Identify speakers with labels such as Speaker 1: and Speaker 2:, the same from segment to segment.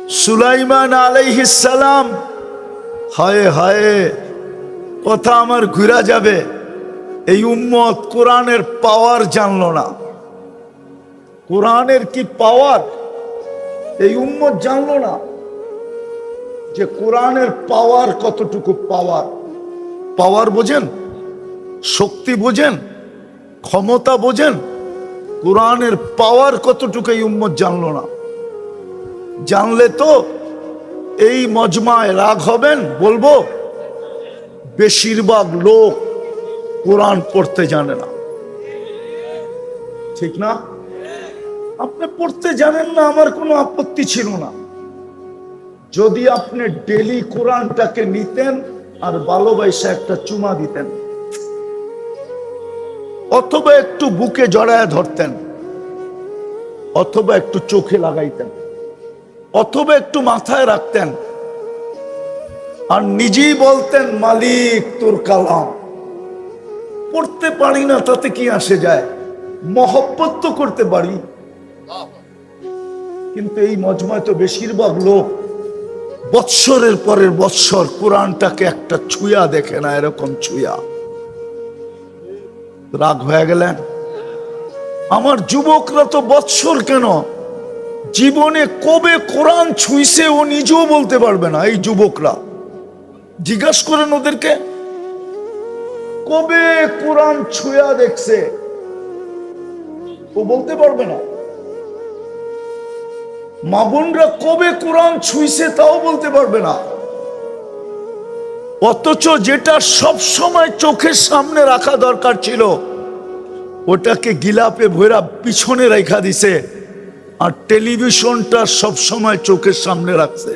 Speaker 1: সুলাইমান আলাইহিস সালাম, হায় হায়, কথা আমার ঘুরা যাবে। এই উম্মত কোরআনের পাওয়ার জানলো না। কোরআনের কি পাওয়ার এই উম্মত জানলো না, যে কোরআনের পাওয়ার কতটুকু। পাওয়ার পাওয়ার বোঝেন, শক্তি বোঝেন, ক্ষমতা বোঝেন, কোরআনের পাওয়ার কতটুকু এই উম্মত জানলো না। জানলে তো এই মজমায় রাগ হবেন। বলবো বেশিরভাগ লোক কোরআন পড়তে জানে না, ঠিক না? আপনি পড়তে জানেন না, আমার কোনো আপত্তি ছিল না যদি আপনি ডেলি কোরআনটাকে নিতেন আর ভালোবাসা একটা চুমা দিতেন, অথবা একটু বুকে জড়ায় ধরতেন, অথবা একটু চোখে লাগাইতেন, অথবা একটু মাথায় রাখতেন, আর নিজেই বলতেন মালিক তোর কালাম। পড়তে পারি না তাতে কি আসে যায়, মহব্বত তো করতে পারি। কিন্তু এই মজমায় তো বেশিরভাগ লোক বৎসরের পরের বৎসর কোরআনটাকে একটা ছুঁয়া দেখে না, এরকম ছুঁয়া। রাগ হয়ে গেলেন? আমার যুবকরা তো বৎসর কেন, জীবনে কবে কোরআন ছুঁইছে ও নিজেও বলতে পারবে না। এই যুবকরা জিজ্ঞাসা করেন ওদেরকে, কবে কোরআন ছুঁয়া দেখছে, ও বলতে পারবে না। মা বোনরা কবে কোরআন ছুঁইছে তাও বলতে পারবে না। অথচ যেটা সব সময় চোখের সামনে রাখা দরকার ছিল, ওটাকে গিলাপে ভরা পিছনে রেখা দিছে, আর টেলিভিশনটা সব সময় চোখের সামনে রাখছে।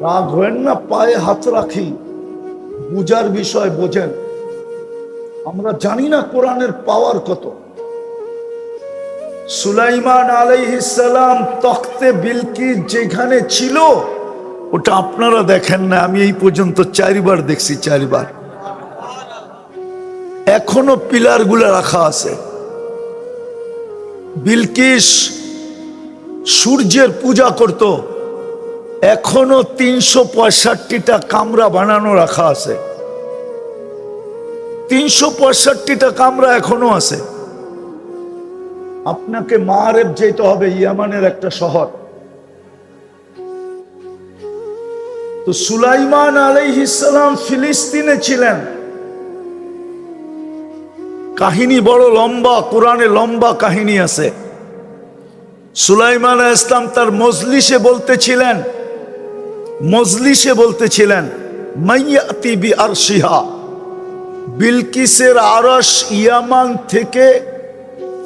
Speaker 1: রাগ হয় না, পায়ে হাত রাখি, বুঝার বিষয় বোঝেন। আমরা জানি না কোরআনের পাওয়ার কত। সুলাইমান আলাইহিস সালাম তখতে বিলকিস যেখানে ছিল, ওটা আপনারা দেখেন না, আমি এই পর্যন্ত 4 বার দেখছি, 4 বার। এখনো পিলার গুলা রাখা আছে। বিলকিস সূর্যের পূজা করত, এখনো 365টা কামরা বানানো রাখা আছে। 365টা কামরা এখনো আছে। আপনাকে মারেব যেতে হবে, ইয়ামানের একটা শহর। তো সুলাইমান আলাইহিস সালাম ফিলিস্তিনে ছিলেন। কাহিনী বড় লম্বা, কোরআনে লম্বা কাহিনী আছে। সুলাইমান আলাইহিস সালাম তার মজলিসে বলতেছিলেন মাইয়াতি বি আরশিহা, বিলকিসের আরশ ইয়ামান থেকে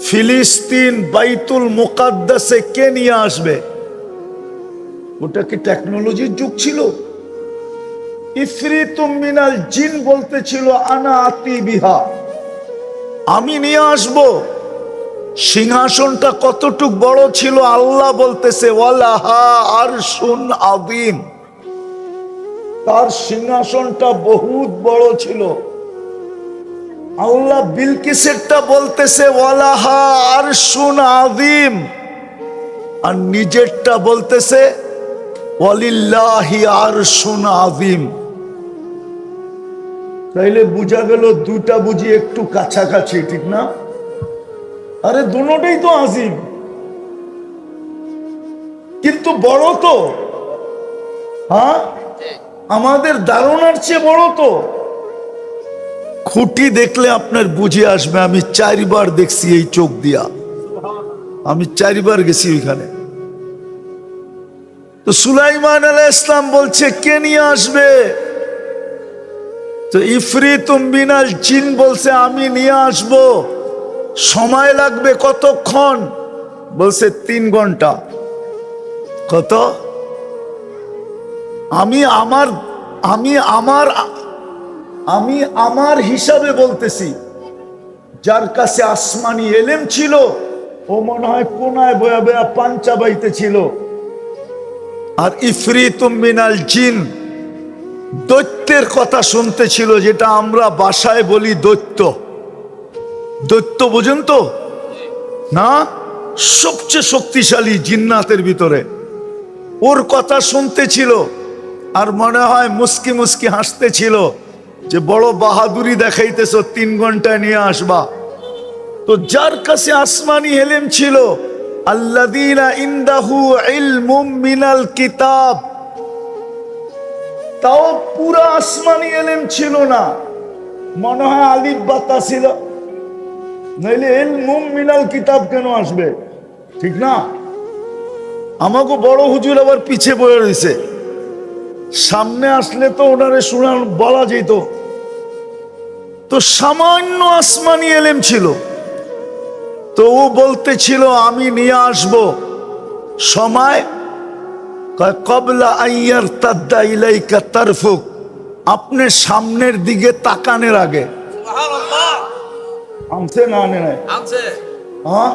Speaker 1: ফিলিস্তিন বাইতুল মুকাদ্দাসে কে নিয়ে আসবে? ওটা কি টেকনোলজির যুগ ছিল? ইফরিতুম মিনাল জিন বলতেছিল আনা আতি বিহা, আমি নিয়ে আসব। সিংহাসনটা কতটুক বড় ছিল আল্লাহ বলতেছে ওয়ালাহা আরশুন আযীম, তার সিংহাসনটা বহুত বড় ছিল। আল্লাহ বিলকিসেরটা বলতেছে ওয়ালাহা আরশুন আযীম, আর নিজেরটা বলতেছে ওয়ালিল্লাহি আরশুন আযীম। তাইলে বুঝা গেল দুটা বুঝি একটু কাছাকাছি, ঠিক না? আরে দুটোটাই তো আযীম, কিন্তু বড় তো। হ্যাঁ, আমাদের ধারণার চেয়ে বড় তো। খুঁটি দেখলে আপনার বুঝে আসবে। আমি 4 বার দেখছি এই চোখ দিয়া, আমি 4 বার গেছি ওইখানে। তো সুলাইমান আলাইহিস সালাম বলছে কে নিয়ে আসবে? তো ইফরিতুম মিনাল জিন বলছে আমি নিয়ে আসব। সময় লাগবে কতক্ষণ? বলছে 3 ঘন্টা। কত? আমি আমার হিসাবে বলতেছি। যার কাছে আসমানি এলেম ছিল ও মনে হয় কোনায় বয়া বয়া পাঞ্চা বাইতে ছিল। আর ইফরিতুম মিনাল জিন দৈত্যের কথা শুনতেছিল, যেটা আমরা ভাষায় বলি দৈত্য। দৈত্য বোঝেন তো না? সবচেয়ে শক্তিশালী জিন্নাতের ভিতরে, ওর কথা শুনতেছিল আর মনে হয় মুস্কি মুস্কি হাসতেছিল যে বড় বাহাদুরি দেখাইতেছ, 3 ঘন্টায় নিয়ে আসবা। তো যার কাছে আসমানি এলেম ছিল, আল্লাযীনা ইনদাহু ইলমুম মিনাল কিতাব, তাও পুরো আসমানি এলেম ছিল না, মনে হয় আলিফ বাতা ছিল, নইলে ইলমুম মিনাল কিতাব কেন আসবে? ঠিক না? আমাকে বড় হুজুর আবার পিছে বয়ে রয়েছে, সামনে আসলে তো ওনারে শোনান বলা যেত। তো সামান্য আসমানি এলেম ছিল, তো ও বলতেছিল আমি নিয়ে আসব সময়, ক্বাবলা আইয়ার তাদ্দা ইলাইকা তারফুক, আপনি সামনের দিকে তাকানোর আগে। আনছে না আনে নাই? হ্যাঁ,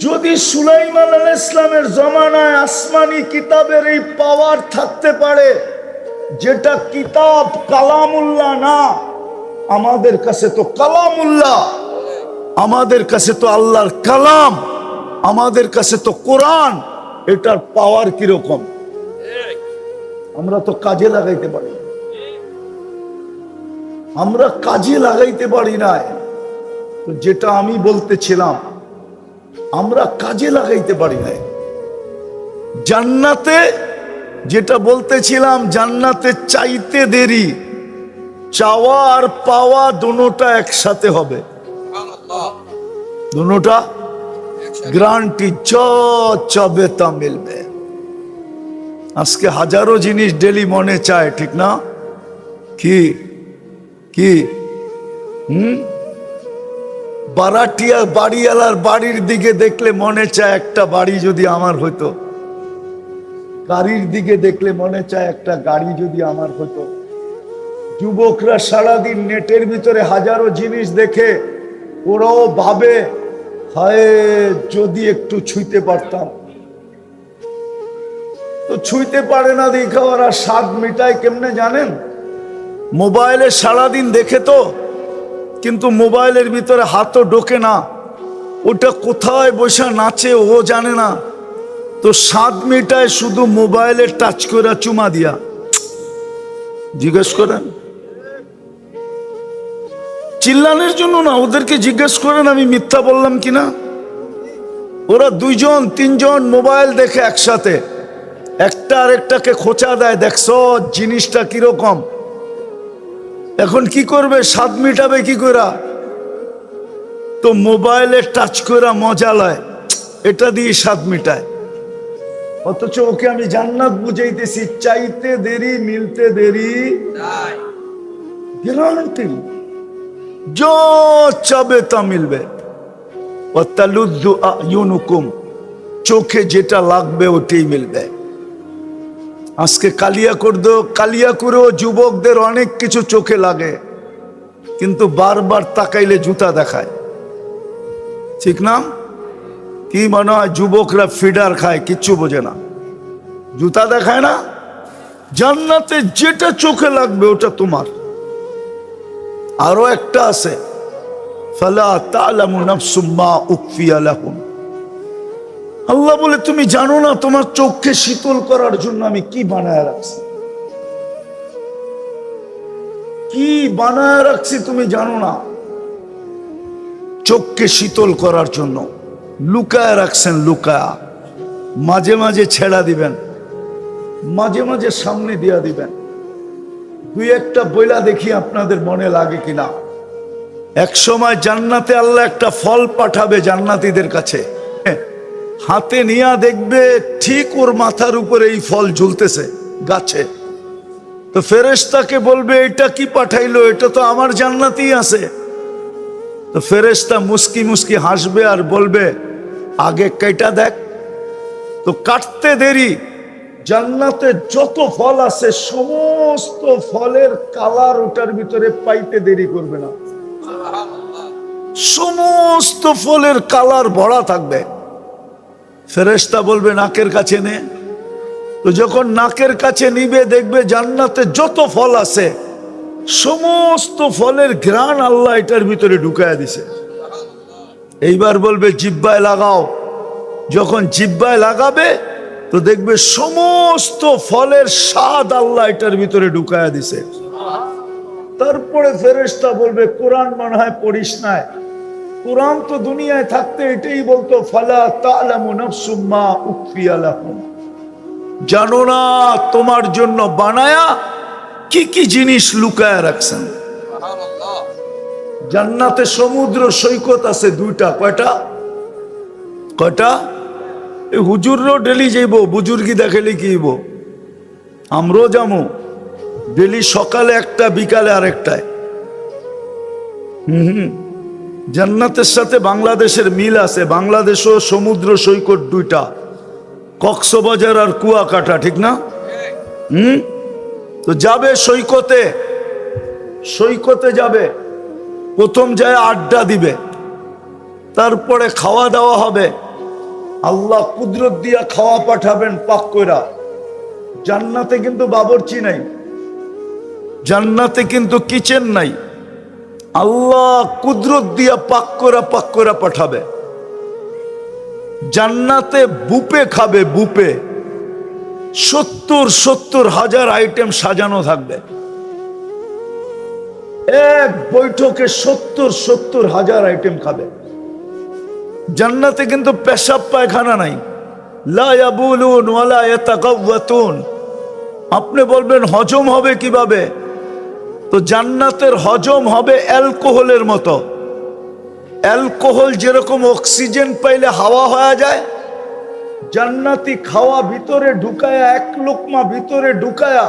Speaker 1: যদি সুলাইমান আলাইহিস সালামের জমানায় আসমানি কিতাবের এই পাওয়ার থাকতে পারে, যেটা কিতাব কালামুল্লাহ না, আমাদের কাছে তো কালামুল্লাহ, আমাদের কাছে তো আল্লাহর কালাম, আমাদের কাছে তো কোরআন, এটার পাওয়ার কিরকম আমরা তো কাজে লাগাইতে পারি, আমরা কাজে লাগাইতে পারি না। তো যেটা আমি বলতেছিলাম, আমরা কাজে লাগাইতে পারি না। জান্নাতে যেটা বলতেছিলাম, জান্নাতে চাইতে দেরি, চাওয়া আর পাওয়া দুটোটা একসাথে হবে, দুটোটা গ্যারান্টি, চাবে তা মিলবে। আজকে হাজারো জিনিস ডেলি মনে চায়, ঠিক না? কি কি বারাটিয়া বাড়িওয়ালার বাড়ির দিকে দেখলে মনে চায় একটা বাড়ি যদি আমার হতো, গাড়ির দিকে দেখলে মনে চায় একটা গাড়ি যদি আমার হতো। যুবকরা সারাদিন নেটের ভিতরে হাজারো জিনিস দেখে, ওরাও ভাবে হায় যদি একটু ছুঁইতে পারতাম। তো ছুঁইতে পারে না দেখা ওরা স্বাদ মিটায় কেমনে জানেন? মোবাইলে সারাদিন দেখে তো, কিন্তু মোবাইলের ভিতরে হাতও ঢোকে না, ওটা কোথায় বসে নাচে ও জানে না। তো স্বাদ মিটায় শুধু মোবাইলে টাচ করে চুমা দিয়া। জিজ্ঞেস করেন, চিল্লানোর জন্য না, ওদেরকে জিজ্ঞেস করেন আমি মিথ্যা বললাম কিনা। ওরা 2-3 মোবাইল দেখে একসাথে, একটা আরেকটাকে খোঁচা দেয়, দেখছো জিনিসটা কিরকম। এখন কি করবে? স্বাদ মিটাবে কি করে? তো মোবাইলে টাচ করে মজা লয়, এটা দিয়ে স্বাদ মিটায়। অথচ ওকে আমি জান্নাত বুঝাইতেছি, চাইতে দেরি মিলতে দেরি, গ্যারান্টি जो চাবে তা মিলবে। ওয়াতালুযু আয়ুনুকুম, চোখে যেটা লাগবে ওটাই মিলবে। আজকে কালিয়াকুরেও যুবকদের অনেক কিছু চোখে লাগে, কিন্তু বারবার তাকাইলে জুতা দেখায়, ঠিক না? কি মনে হয় যুবকরা ফিডার খায়, কিচ্ছু বোঝে না, জুতা দেখায় না। জান্নাতে যেটা চোখে লাগবে ওটা তোমার। আরো একটা আছে, ফালা তা'লামু নাফসুম মা উখফিয়া লাহুম, আল্লাহ বলে তুমি জানো না তোমার চোখকে শীতল করার জন্য আমি কি বানায় রাখছি, কি বানায় রাখছি তুমি জানো না। চোখকে শীতল করার জন্য লুকায় রাখছেন, লুকায়া, মাঝে মাঝে ছেড়া দিবেন, মাঝে মাঝে সামনে দিয়া দিবেন। 2-1টা বইলা দেখি আপনাদের মনে লাগে কিনা। এক সময় জান্নাতে আল্লাহ একটা ফল পাঠাবে জান্নাতীদের কাছে, হাতে নিয়া দেখবে ঠিক ওর মাথার উপরে এই ফল ঝুলতেছে গাছে। তো ফেরেশতাকে বলবে এটা কি পাঠাইলো, এটা তো আমার জান্নাতেই আছে। তো ফেরেশতা মুস্কি মুস্কি হাসবে আর বলবে আগে কেটা দেখ। তো কাটতে দেরি, জান্নাতে যত ফল আছে সমস্ত ফলের কালার ওটার ভিতরে পাইতে দেরি করবে না, সমস্ত ফলের কালার ভরা থাকবে। ফেরেশতা বলবে নাকের কাছে নে। তো যখন নাকের কাছে নিবে দেখবে জান্নাতে যত ফল আছে সমস্ত ফলের ঘ্রাণ আল্লাহ এটার ভিতরে ঢুকায়া দিছে। এইবার বলবে জিহ্বায় লাগাও। যখন জিহ্বায় লাগাবে তো দেখবে সমস্ত ফলের স্বাদ আল্লাহ এটার ভিতরে ঢুকায়া দিছে। তারপরে ফেরেশতা বলবে কোরআন মনে হয় পড়িস নাই। কোরআন তো দুনিয়ায় থাকতে এটাই বলতো, ফালা তা'লামু নাফসুম মা উখফিয়া লাহুম, জানো না তোমার জন্য বানায়া কি কি জিনিস লুকায়া রাখছেন। জান্নাতে সমুদ্র সৈকত আছে দুইটা। কয়টা? কয়টা? এই হুজুরও ডেলি যাইব, বুজুর্গি দেখালে কি হইব? আমরাও যাবো ডেলি, সকালে একটা বিকালে আরেকটায়। জান্নাতের সাথে বাংলাদেশের মিল আছে। বাংলাদেশও সমুদ্র সৈকত দুইটা, কক্সবাজার আর কুয়াকাটা, ঠিক না? তো যাবে সৈকতে, সৈকতে যাবে, প্রথম যায় আড্ডা দিবে, তারপরে খাওয়া দাওয়া হবে। আল্লাহ কুদরত দিয়া খাওয়া পাঠাবেন পাক কইরা। জান্নাতে কিন্তু বাবুর্চি নাই, জান্নাতে কিন্তু কিচেন নাই। আল্লাহ কুদরত দিয়া পাক করা পাঠাবে। জান্নাতে বুপে খাবে, বুপে 70,000 আইটেম সাজানো থাকবে। এক বৈঠকে 70,000 আইটেম খাবে। জান্নাতে কিন্তু পেশাব পায়খানা নাই। লা ইয়াবুলুন ওয়ালা ইয়াতাগাওয়াতুন। আপনি বলবেন হজম হবে কিভাবে? তো জান্নাতের হজম হবে অ্যালকোহলের মতো। অ্যালকোহল যেরকম অক্সিজেন পাইলে হাওয়া হয়ে যায়, জান্নাতি খাওয়া ভিতরে ঢুকায়া, এক লোকমা ভিতরে ঢুকায়া,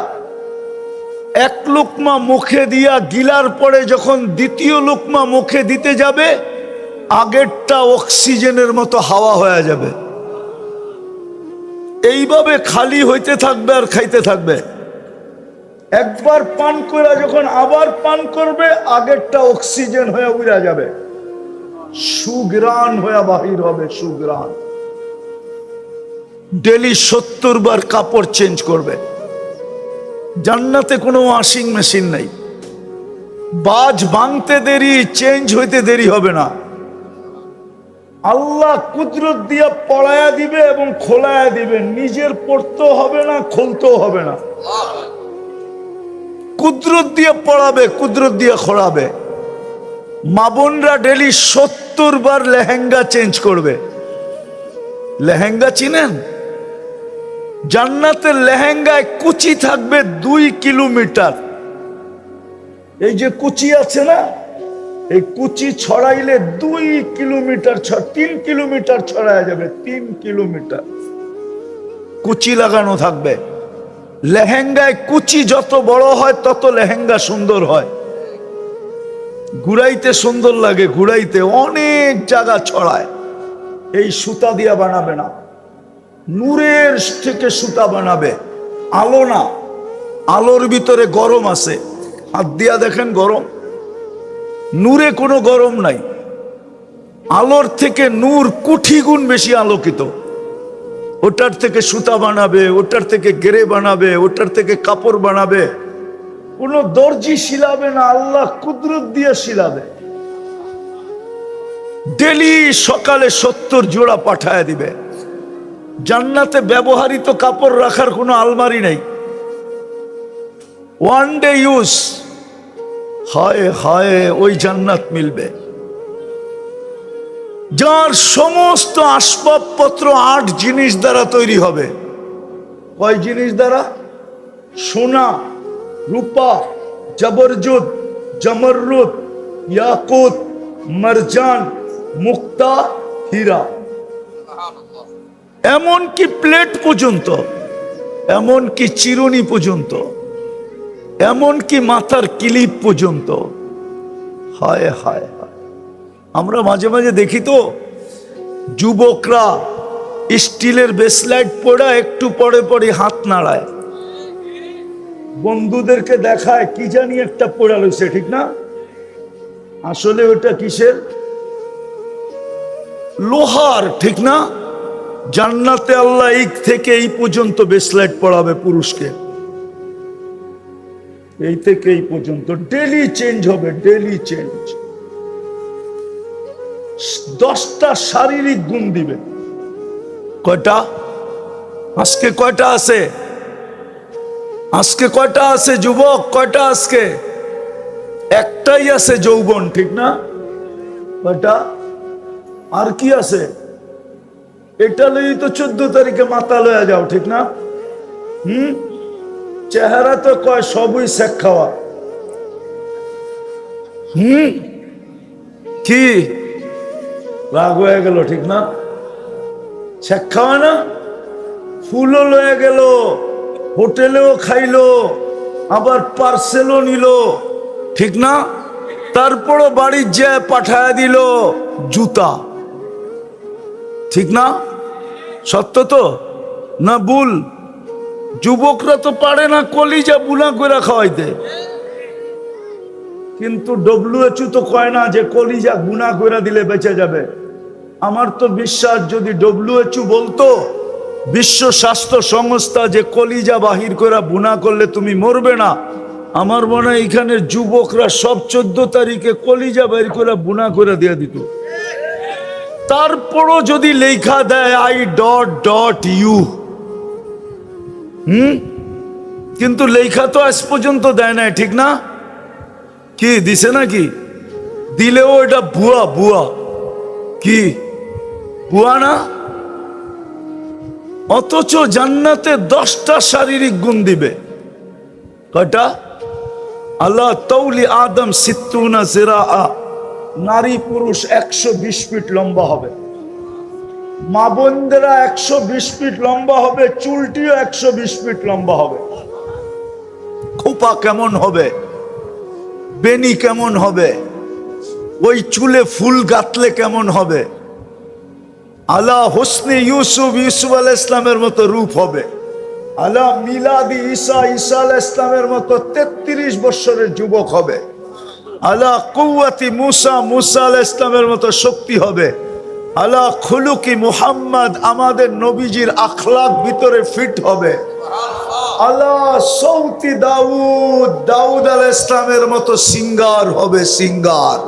Speaker 1: এক লোকমা মুখে দিয়া গিলার পরে যখন দ্বিতীয় লোকমা মুখে দিতে যাবে, আগেরটা অক্সিজেনের মতো হাওয়া হয়ে যাবে। এইভাবে খালি হইতে থাকবে আর খাইতে থাকবে। একবার পান করে যখন আবার পান করবে, আগেরটা অক্সিজেন হয়ে উড়া যাবে, সুগ্রাণ হয়ে বাহির হবে, সুগ্রাণ। ডেলি 70 বার কাপড় চেঞ্জ করবে। জান্নাতে কোনো ওয়াশিং মেশিন নাই। বাজ ভাঙতে দেরি, চেঞ্জ হইতে দেরি হবে না। আল্লাহ কুদরত দিয়া পড়ায়া দিবে এবং খোলায়া দিবে। নিজের পড়তেও হবে না, খুলতেও হবে না। কুদরত দিয়ে পড়াবে, কুদরত দিয়ে খোলাবে। মা বোনরা ডেলি 70 বার লেহেঙ্গা চেঞ্জ করবে। লেহেঙ্গা চিনেন? জান্নাতের লেহেঙ্গায় কুচি থাকবে 2 কিলোমিটার। এই যে কুচি আছে না, এই কুচি ছড়াইলে 2 কিলোমিটার, 3 কিলোমিটার ছড়ায় যাবে। 3 কিলোমিটার কুচি লাগানো থাকবে লেহেঙ্গায়। কুচি যত বড় হয় তত লেহেঙ্গা সুন্দর হয়। ঘুরাইতে সুন্দর লাগে, ঘুরাইতে অনেক জায়গা ছড়ায়। এই সুতা দিয়া বানাবে না, নূরের থেকে সুতা বানাবে। আলো না, আলোর ভিতরে গরম আছে। হাত দিয়া দেখেন গরম, নূরে কোনো গরম নাই। আলোর থেকে নূর কোটি গুণ বেশি আলোকিত। ওটার থেকে সুতা বানাবে, ওটার থেকে গেরে বানাবে, ওটার থেকে কাপড় বানাবে। কোন দর্জি শিলাবে না, আল্লাহ কুদরত দিয়ে শিলাবে। ডেলি সকালে 70 জোড়া পাঠায় দিবে। জান্নাতে ব্যবহৃত কাপড় রাখার কোনো আলমারি নাই, ওয়ান ডে ইউজ। হায় হায়, ওই জান্নাত মিলবে যার সমস্ত আসবাবপত্র 8 জিনিস দ্বারা তৈরি হবে। কয় জিনিস দ্বারা? সোনা, রূপা, জবরজুদ, জমররুদ, ইয়াকুত, মারজান, মুক্তা, হীরা। এমনকি প্লেট পর্যন্ত, এমনকি চিরুনি পর্যন্ত, এমনকি মাথার ক্লিপ পর্যন্ত। হায় হায় হায়, আমরা মাঝে মাঝে দেখি তো যুবকরা স্টিলের ব্রেসলেট পরে একটু পরে পরে হাত নাড়ায়, বন্ধুদেরকে দেখায় কি জানি একটা পড়া রয়েছে, ঠিক না? আসলে ওটা কিসের? লোহার, ঠিক না? জান্নাতে আল্লাহ এই থেকে এই পর্যন্ত ব্রেসলেট পরাবে পুরুষকে, এই থেকে এই পর্যন্ত। ডেলি চেঞ্জ হবে, ডেলি চেঞ্জ। 10টা শারীরিক গুণ দিবে। কয়টা? আজকে কয়টা আছে? আজকে কয়টা আছে যুবক? কয়টা আজকে? একটাই আছে, যৌবন, ঠিক না? কয়টা? আর কি আছে? এটা লই তো 14 তারিখে মাথা লয়া যাও, ঠিক না? চেহারা তো কয় সবই শেখ খাওয়া। কি রাগ হয়ে গেল, ঠিক না? শেখ খাওয়া না? ফুলও লয়ে গেল, হোটেলেও খাইলো, আবার পার্সেলও নিল, ঠিক না? তারপরও বাড়ির যে পাঠায় দিল জুতা, ঠিক না? সত্য তো না ভুল? যুবকরা তো পারে না কলিজা বুনা করে খাওয়াইতে, কিন্তু WHO তো কয় না যে কলিজা গুনা করে দিলে বেঁচে যাবে। আমার তো বিশ্বাস যদি WHO বলতো, বিশ্ব স্বাস্থ্য সংস্থা, যে কলিজা বাহির করে বুনা করলে তুমি মরবে না, আমার মনে হয় এখানের যুবকরা সব 14 তারিখে কলিজা বাহির করে বুনা করে দিয়ে দিত। তারপরও যদি লেখা দেয় I.U, কিন্তু লেখা তো আজ পর্যন্ত দেয় নাই, ঠিক না? কি দিছে নাকি? দিলেও এটা ভুয়া। ভুয়া কি? ভুয়া না? অথচ জান্নাতে 10টা শারীরিক গুণ দিবে। কয়টা? আল্লাহ তৌলি আদম 60 জিরাআ, নারী পুরুষ 120 ফিট লম্বা হবে। মা বোনদেরা 120 ফিট লম্বা হবে, চুলটিও 120 ফিট লম্বা হবে। খোপা কেমন হবে, বেনি কেমন হবে, ওই চুলে ফুল গাঁথলে কেমন হবে। আলা হোসনে ইউসুফ, ইউসুফ আলাইহিস সালামের মতো রূপ হবে। আলা মিলাদি ঈসা, ঈসা আলাইহিস সালামের মতো 33 বছরের যুবক হবে। আলা কুওয়াতি মুসা, মুসা আলাইহিস সালামের মতো শক্তি হবে। আলা খুলুকি মুহাম্মদ, আমাদের নবীজির আখলাক ভিতরে ফিট হবে। আলা সৌতি দাউদ, দাউদ আলাইহিস সালামের মতো সিঙ্গার হবে। সিঙ্গার,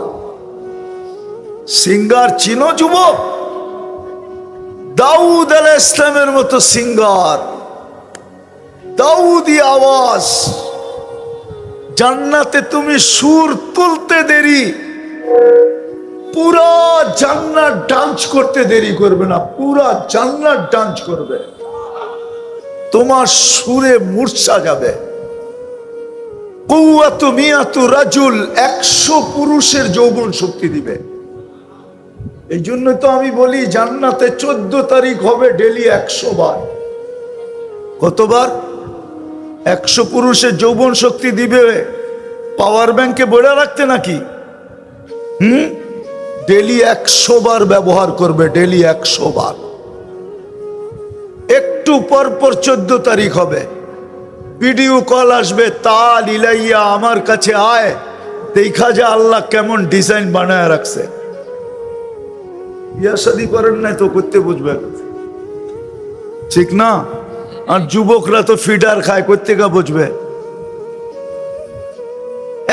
Speaker 1: সিঙ্গার চিনো যুবক? দাউদ আলাইহিস সালামের মতো সিঙ্গার, দাউদি আওয়াজ। জান্নাতে তুমি সুর তুলতে দেরি, পুরা জান্নাত ডান্স করতে দেরি করবে না। পুরা জান্নাত ডান্স করবে, তোমার সুরে মূর্ছা যাবে। কুওয়াতু মিয়াতু রাজুল, 100 পুরুষের যৌবন শক্তি দিবে। এই জন্য তো আমি বলি জান্নাতে 14 তারিখ হবে ডেলি 100 বার। কতবার? 100 পুরুষের যৌবন শক্তি দিবে। পাওয়ার ব্যাংকে বইরা রাখতে নাকি? ডেলি 100 বার ব্যবহার করবে, ডেলি 100 বার। একটু পর পর 14 তারিখ হবে, ভিডিও কল আসবে, তাল ইলাইয়া আমার কাছে আয়, দেখা যা আল্লাহ কেমন ডিজাইন বানায় রাখছে। বিয়া শাদী করেন নাই তো করতে বুঝবে, ঠিক না? আর যুবকরা তো ফিডার খায়, করতে গা বুঝবে।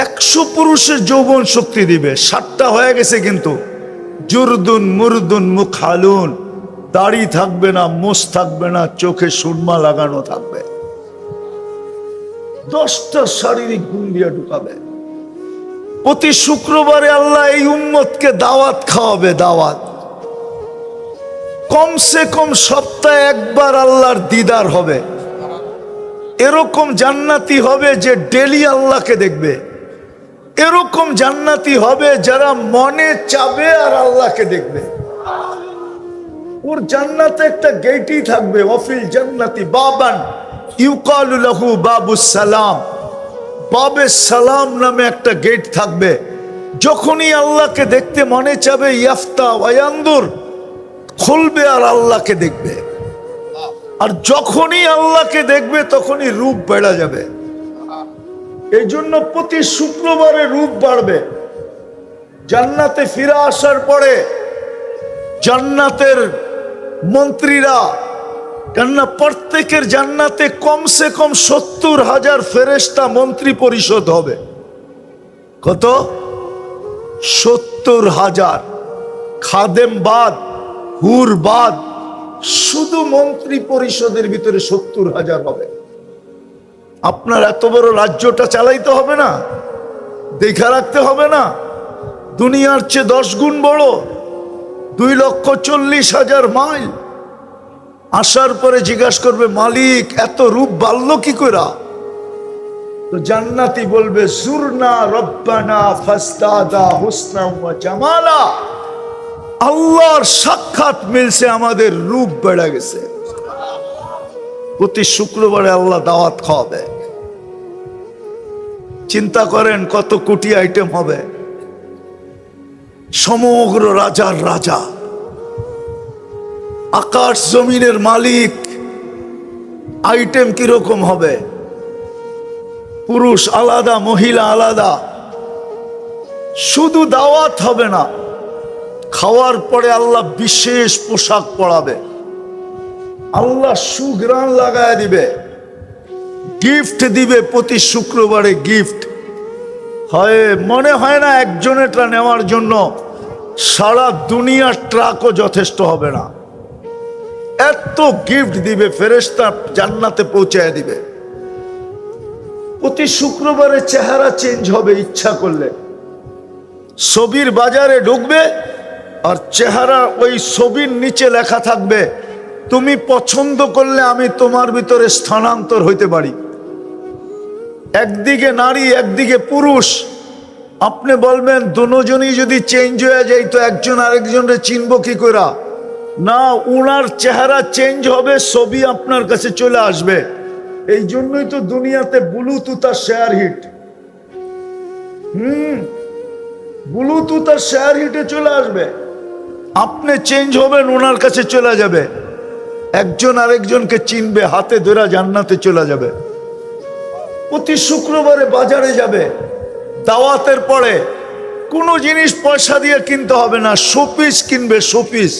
Speaker 1: 100 পুরুষের যৌবন শক্তি দিবে। 7টা হয়ে গেছে কিন্তু। জুরদুন মুরদুন মুখালুন, দাড়ি থাকবে না, মোষ থাকবে না, চোখে সুরমা লাগানো থাকবে। 10টা শারীরিক গুণ দিয়ে ঢুকাবে। প্রতি শুক্রবারে আল্লাহ এই উম্মতকে দাওয়াত খাওয়াবে। দাওয়াত কমসে কম সপ্তাহে একবার আল্লাহর দিদার হবে। এরকম জান্নাতি হবে যে ডেলি আল্লাহকে দেখবে। এরকম জান্নাতি হবে যারা মনে চাবে আর আল্লাহকে দেখবে। ওর জান্নাতে একটা গেটই থাকবে, ওয়াফিল জান্নাতি বাবান ইউকালু লাহু বাবুস সালাম, বাবে সালাম নামে একটা গেট থাকবে। যখনই আল্লাহকে দেখতে মনে চাবে ইয়াফতা ওয়ায়ানদুর, খুলবে আর আল্লাহকে দেখবে। আর যখনই আল্লাহকে দেখবে তখনই রূপ বেড়ে যাবে। এই জন্য প্রতি শুক্রবারে রূপ বাড়বে। জান্নাতে ফিরে আসার পরে জান্নাতের মন্ত্রীরা, কেননা প্রত্যেকের জান্নাতে কমসে কম 70,000 ফেরেশতা মন্ত্রী পরিষদ হবে। কত? 70,000। খাদেম বাদ, হুর বাদ, শুধু মন্ত্রী পরিষদের ভিতরে 70,000 হবে। আপনার এত বড় রাজ্যটা চালাইতে হবে না? দেখা রাখতে হবে না? দুনিয়ার চেয়ে 10 গুণ বড়, 2,40,000 মাইল। আসার পরে জিজ্ঞাসা করবে, মালিক এত রূপ বাড়লো কি করে? তো জান্নাতি বলবে, জুরনা রব্বানা ফাসতাদা হুসনা ওয়া জামালা। আল্লাহর সাক্ষাৎ মিলছে, আমাদের রূপ বেড়ে গেছে। প্রতি শুক্রবারে আল্লাহ দাওয়াত খাওয়াবে। চিন্তা করেন কত কোটি আইটেম হবে। সমগ্র রাজার রাজা, আকাশ জমিনের মালিক, আইটেম কিরকম হবে? পুরুষ আলাদা, মহিলা আলাদা। শুধু দাওয়াত হবে না, খাওয়ার পরে আল্লাহ বিশেষ পোশাক পরাবে, আল্লাহ সুঘ্রাণ লাগায় দিবে, গিফট দিবে। প্রতি শুক্রবারে গিফট হয়, মনে হয় না একজনেরটা নেওয়ার জন্য সারা দুনিয়ার ট্রাকও যথেষ্ট হবে না। এত গিফট দিবে, ফেরেশতা জান্নাতে পৌঁছায় দিবে। প্রতি শুক্রবারে চেহারা চেঞ্জ হবে, ইচ্ছা করলে ছবির বাজারে ঢুকবে আর চেহারা ওই ছবির নিচে লেখা থাকবে, তুমি পছন্দ করলে আমি তোমার ভিতরে স্থানান্তর হইতে পারি। একদিকে নারী, একদিকে পুরুষ। আপনি বলবেন দুজনই যদি চেঞ্জ হয়ে যায় তো একজন আরেকজনকে চিনব কি করে? না, উনার চেহারা চেঞ্জ হবে, ছবি আপনার কাছে চলে আসবে। এই জন্যই তো দুনিয়াতে ব্লুটুথ আর শেয়ার হিট। ব্লুটুথ আর শেয়ার হিটে চলে আসবে। আপনি চেঞ্জ হবেন, ওনার কাছে চলে যাবে, একজন আরেকজনকে চিনবে, হাতে ধরে জান্নাতে চলে যাবে। প্রতি শুক্রবারে বাজারে যাবে, দাওয়াতের পরে কোনো জিনিস পয়সা দিয়ে কিনতে হবে না, শোপিস কিনবে, শোপিস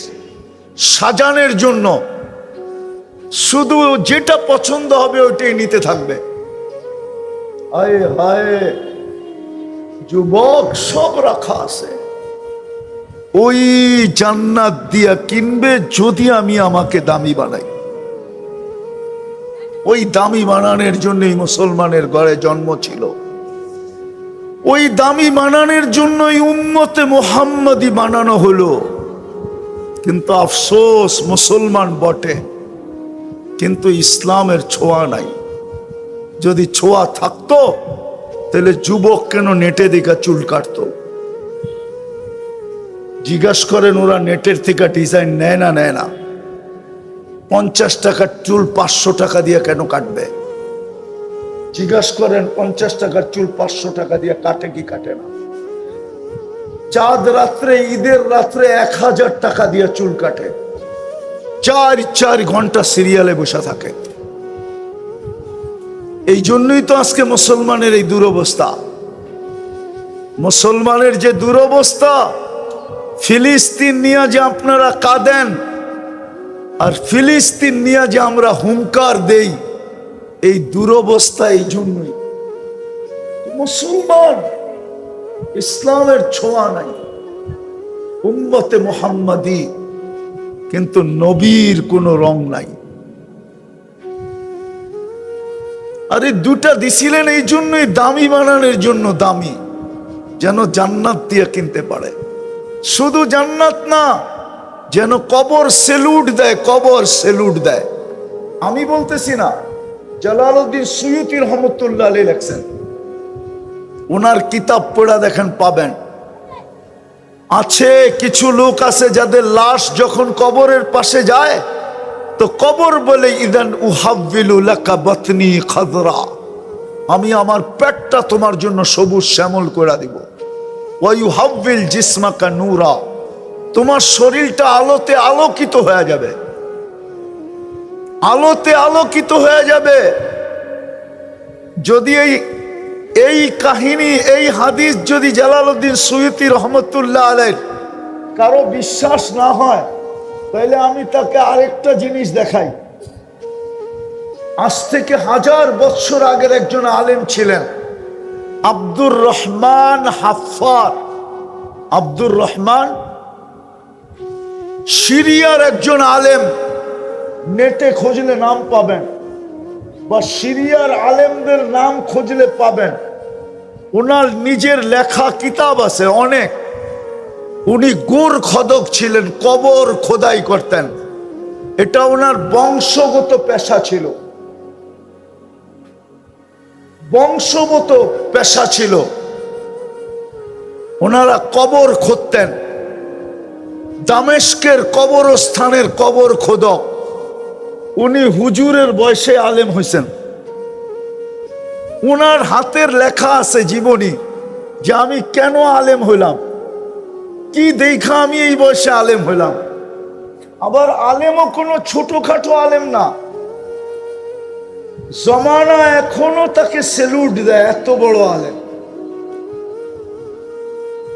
Speaker 1: সাজানোর জন্য। শুধু যেটা পছন্দ হবে ওইটাই নিতে থাকবে। হায় হায়, যুবক, সব রাখা আছে, ওই জান্নাত দিয়া কিনবে যদি আমি আমাকে দামি বানাই। ওই দামি বানানোর জন্যই মুসলমানের ঘরে জন্ম ছিল, ওই দামি বানানোর জন্যই উম্মতে মুহাম্মাদি বানানো হলো। কিন্তু আফসোস, মুসলমান বটে কিন্তু ইসলামের ছোঁয়া নাই। যদি ছোঁয়া থাকতো তাহলে যুবক কেন নেটে দেখা চুল কাটতো? জিজ্ঞাসা করেন, ওরা নেটের থেকে ডিজাইন নেয় না? নেয় না। 50 টাকার চুল 500 টাকা দিয়ে কেন কাটবে? জিজ্ঞাসা করেন, 50 টাকার চুল 500 টাকা দিয়ে কাটে কি কাটে না? চাঁদ রাত্রে, ঈদের রাত্রে 1000 টাকা দিয়ে চুল কাটে, 4 ঘন্টা সিরিয়ালে বসে থাকে। এই জন্যই তো আজকে মুসলমানের এই দুরবস্থা। মুসলমানের যে দুরবস্থা, ফিলিস্তিন নিয়ে যে আপনারা কাঁদেন আর ফিলিস্তিন নিয়ে যে আমরা হুঙ্কার দেই, এই দুরবস্থা এই জন্যই। মুসলমান, ইসলামের ছোঁয়া নাই, উম্মতে মুহাম্মাদি, কিন্তু নবীর কোনো রং নাই। আরে দুটা দিছিলেন এই জন্যই, দামি বানানোর জন্য, দামি যেন জান্নাত দিয়ে কিনতে পারে। শুধু জান্নাত না, যেন কবর সেলুট দেয়, কবর সেলুট দেয়। আমি বলতেছি না, জালালউদ্দিন সুয়ুতী রহমতুল্লাহ আলাইহি লেখছেন, ওনার কিতাব পড়া দেখেন, পাবেন। আছে কিছু লোক আছে যাদের লাশ যখন কবরের পাশে যায় তো কবর বলে, ইদান উহাব্বিলু লাকা বাতনি খাদরা, আমি আমার পেটটা তোমার জন্য সবুজ শ্যামল করে দিব। ওয়া ইউহাব্বিল জিসমাকা নূরা, তোমার শরীরটা আলোতে আলোকিত হয়ে যাবে, আলোতে আলোকিত হয়ে যাবে। যদি এই কাহিনী, এই হাদিস যদি জালালউদ্দিন সুয়ুতী রহমতুল্লাহ আলাইহি কারো বিশ্বাস না হয়, তাহলে আমি তাকে আরেকটা জিনিস দেখাই। আজ থেকে 1000 বছর আগের একজন আলেম ছিলেন, আব্দুর রহমান হাফফার। আব্দুর রহমান সিরিয়ার একজন আলেম, নেটে খুঁজলে নাম পাবেন, বা সিরিয়ার আলেমদের নাম খুঁজলে পাবেন। ওনার নিজের লেখা কিতাব আছে অনেক। উনি গোর খোদক ছিলেন, কবর খোদাই করতেন। এটা ওনার বংশগত পেশা ছিল, বংশগত পেশা ছিল। ওনারা কবর খুঁড়তেন। দামেস্কের কবরস্থানের কবর খোদক। উনি হুজুরের বয়সে আলেম হয়েছেন। ওনার হাতের লেখা আছে জীবনী, যে আমি কেন আলেম হইলাম, কি দেখা আমি এই বয়সে আলেম হইলাম। আবার আলেমও কোনো ছোটখাটো আলেম না, জমানা এখনো তাকে সেলুট দেয়, এত বড় আলেম।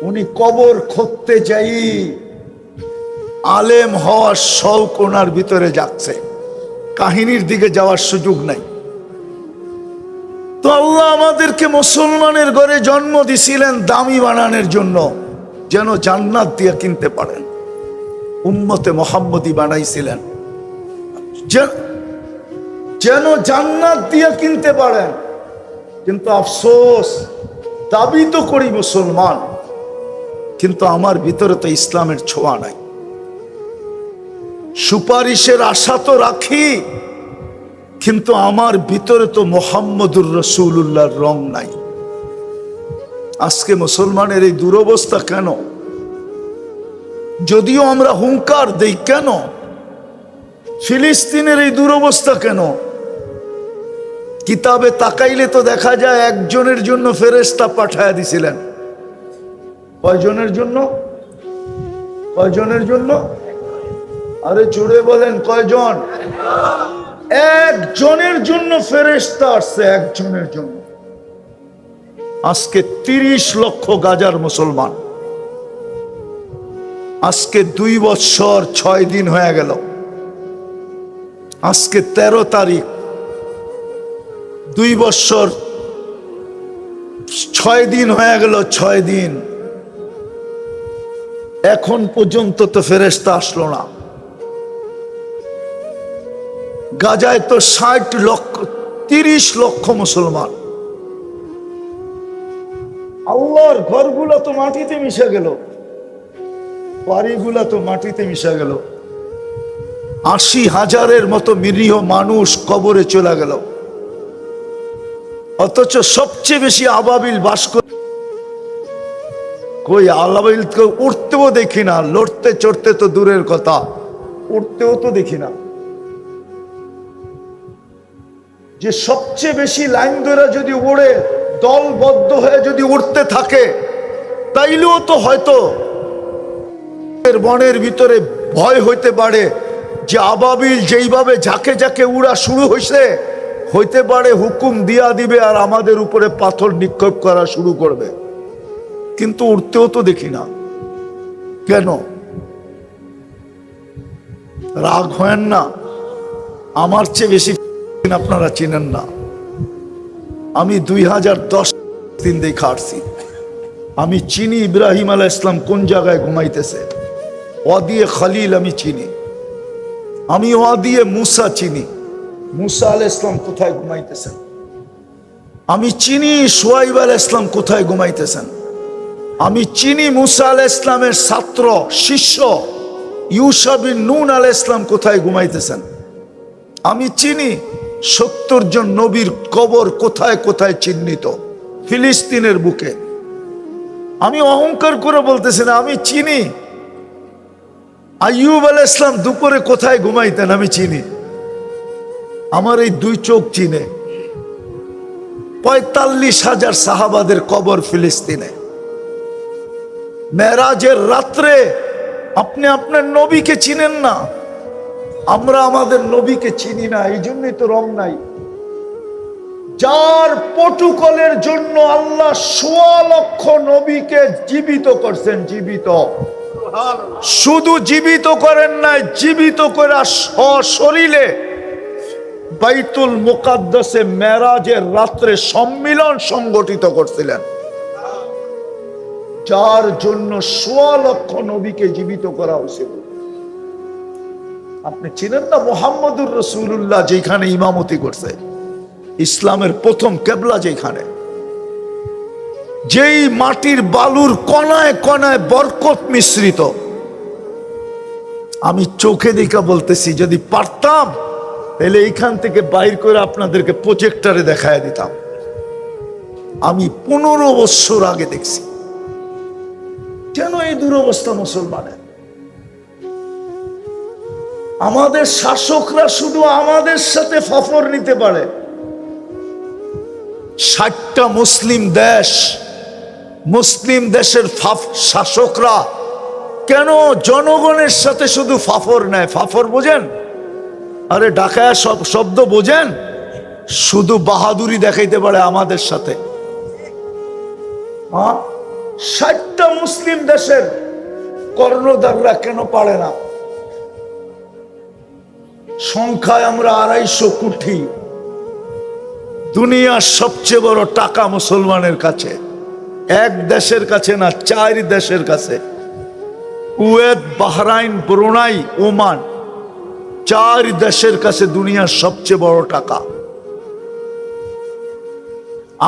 Speaker 1: উনি কবর খুঁড়তে যাই আলেম হওয়ার শৌক ওনার ভিতরে যাচ্ছে, কাহিনীর দিকে যাওয়ার সুযোগ নাই। তো আল্লাহ আমাদেরকে মুসলমানের ঘরে জন্ম দিছিলেন দামি বানানোর জন্য, যেন জান্নাত দিয়ে কিনতে পারেন। উম্মতে মোহাম্মদী বানাইছিলেন যেন জান্নাত দিয়ে কিনতে পারেন। কিন্তু আফসোস, দাবি তো করি মুসলমান, কিন্তু আমার ভিতরে তো ইসলামের ছোঁয়া নাই। সুপারিশের আশা তো রাখি, কিন্তু আমার ভিতরে তো মুহাম্মদুর রাসূলুল্লাহর রং নাই। আজকে মুসলমানের এই দুরবস্থা কেন? যদিও আমরা হুঙ্কার দেই, কেন ফিলিস্তিনের এই দুরবস্থা কেন? কিতাবে তাকাইলে তো দেখা যায় একজনের জন্য ফেরেশতা পাঠায়া দিছিলেন। কয়জনের জন্য? কয়জনের জন্য? আরে জোরে বলেন, কয়জন? একজনের জন্য ফেরেশতা আসছে, একজনের জন্য। আজকে 30 লক্ষ গাজার মুসলমান, আজকে 2 বছর 6 দিন হয়ে গেল। আজকে 13 তারিখ, 2 বছর 6 দিন হয়ে গেল। 6 দিন এখন পর্যন্ত তো ফেরেশতা আসলো না। গাজায় তো 60 লক্ষ 30 লক্ষ মুসলমান। আল্লাহর ঘরগুলো তো মাটিতে মিশে গেল, বাড়িগুলা তো মাটিতে মিশে গেল। 80,000-এর মতো নিরীহ মানুষ কবরে চলে গেল। অথচ সবচেয়ে বেশি আবাবিল বাস করে। কই আবাবিলকে উঠতেও দেখি না, লড়তে চড়তে তো দূরের কথা, উঠতেও তো দেখি না। যে সবচেয়ে বেশি লাইন ধরে যদি উড়ে, দলবদ্ধ হয়ে যদি উঠতে থাকে, তাইলেও তো হয়তো বনের ভিতরে ভয় হইতে পারে যে আবাবিল যেইভাবে ঝাঁকে ঝাঁকে উড়া শুরু হয়েছে, হইতে পারে হুকুম দিয়া দিবে আর আমাদের উপরে পাথর নিক্ষেপ করা শুরু করবে। কিন্তু উঠতেও তো দেখি না কেন? রাগ হয় না? আমার চেয়ে বেশি আপনারা চিনেন না। আমি 2010 দিন দেখা আসছি। আমি চিনি ইব্রাহিম আলাইহিস সালাম কোন জায়গায় ঘুমাইতেছে। ওয়াদিয়ে খলিল আমি চিনি। আমি ওয়াদিয়ে মুসা চিনি, মুসা আলাইহিস সালাম কোথায় ঘুমাইতেছেন। আমি চিনি শুআইব আলাইহিস সালাম কোথায় ঘুমাইতেছেন। আমি চিনি মুসা আলাইহিস সালামের ছাত্র শিষ্য ইউশা বিন নুন আলাইহিস সালাম কোথায় ঘুমাইতেছেন। আমি চিনি 70 জন নবীর কবর কোথায় কোথায় চিহ্নিত ফিলিস্তিনের বুকে। আমি অহংকার করে বলতেছি না, আমি চিনি আইয়ুব আলাইহিস সালাম দুপুরে কোথায় ঘুমাইতেন, আমি চিনি। আমার এই 2 চোখ চিনে 45,000 সাহাবাদের কবর ফিলিস্তিনে। মেরাজের রাত্রে আপনি আপনার নবীকে চিনেন না, আমরা আমাদের নবীকে চিনি না, এই জন্যই তো রং নাই। যার প্রটোকলের জন্য আল্লাহ 1.25 লক্ষ নবীকে জীবিত করছেন, জীবিত। শুধু জীবিত করেন নাই, জীবিত করে সশরীরে বাইতুল মুকাদ্দাসে মেরাজের রাত্রে সম্মিলন সংগঠিত করছিলেন। যার জন্য 1.25 লক্ষ নবীকে জীবিত করা হয়েছিল। আপনি চিনেন না মুহাম্মদুর রাসূলুল্লাহ যেখানে ইমামতি করছে, ইসলামের প্রথম কেবলা যেখানে, যেই মাটির বালুর কণায় কণায় বরকত মিশ্রিত, আমি চোখে দেখা বলতেছি যদি পারতাম তাহলে এইখান থেকে বাইর করে আপনাদেরকে প্রজেক্টরে দেখায় দিতাম। আমি 15 বছর আগে দেখছি। কেন এই দুরবস্থা মুসলমানের? আমাদের শাসকরা শুধু আমাদের সাথে ফফর নিতে পারে। 60টা মুসলিম দেশ, মুসলিম দেশের শাসকরা কেন জনগণের সাথে শুধু ফাফর নেয়? ফাফর বোঝেন? আরে ঢাকায় সব শব্দ বোঝেন? শুধু বাহাদুরি দেখাইতে পারে আমাদের সাথে। 60টা মুসলিম দেশের কর্ণধাররা কেন পারে না? সংখ্যায় আমরা 250 কোটি। দুনিয়ার সবচেয়ে বড় টাকা মুসলমানের কাছে, এক দেশের কাছে না, 4 দেশের কাছে। কুয়েত, বাহরাইন, ব্রুনাই, ওমান, 4 দেশের কাছে দুনিয়ার সবচেয়ে বড় টাকা।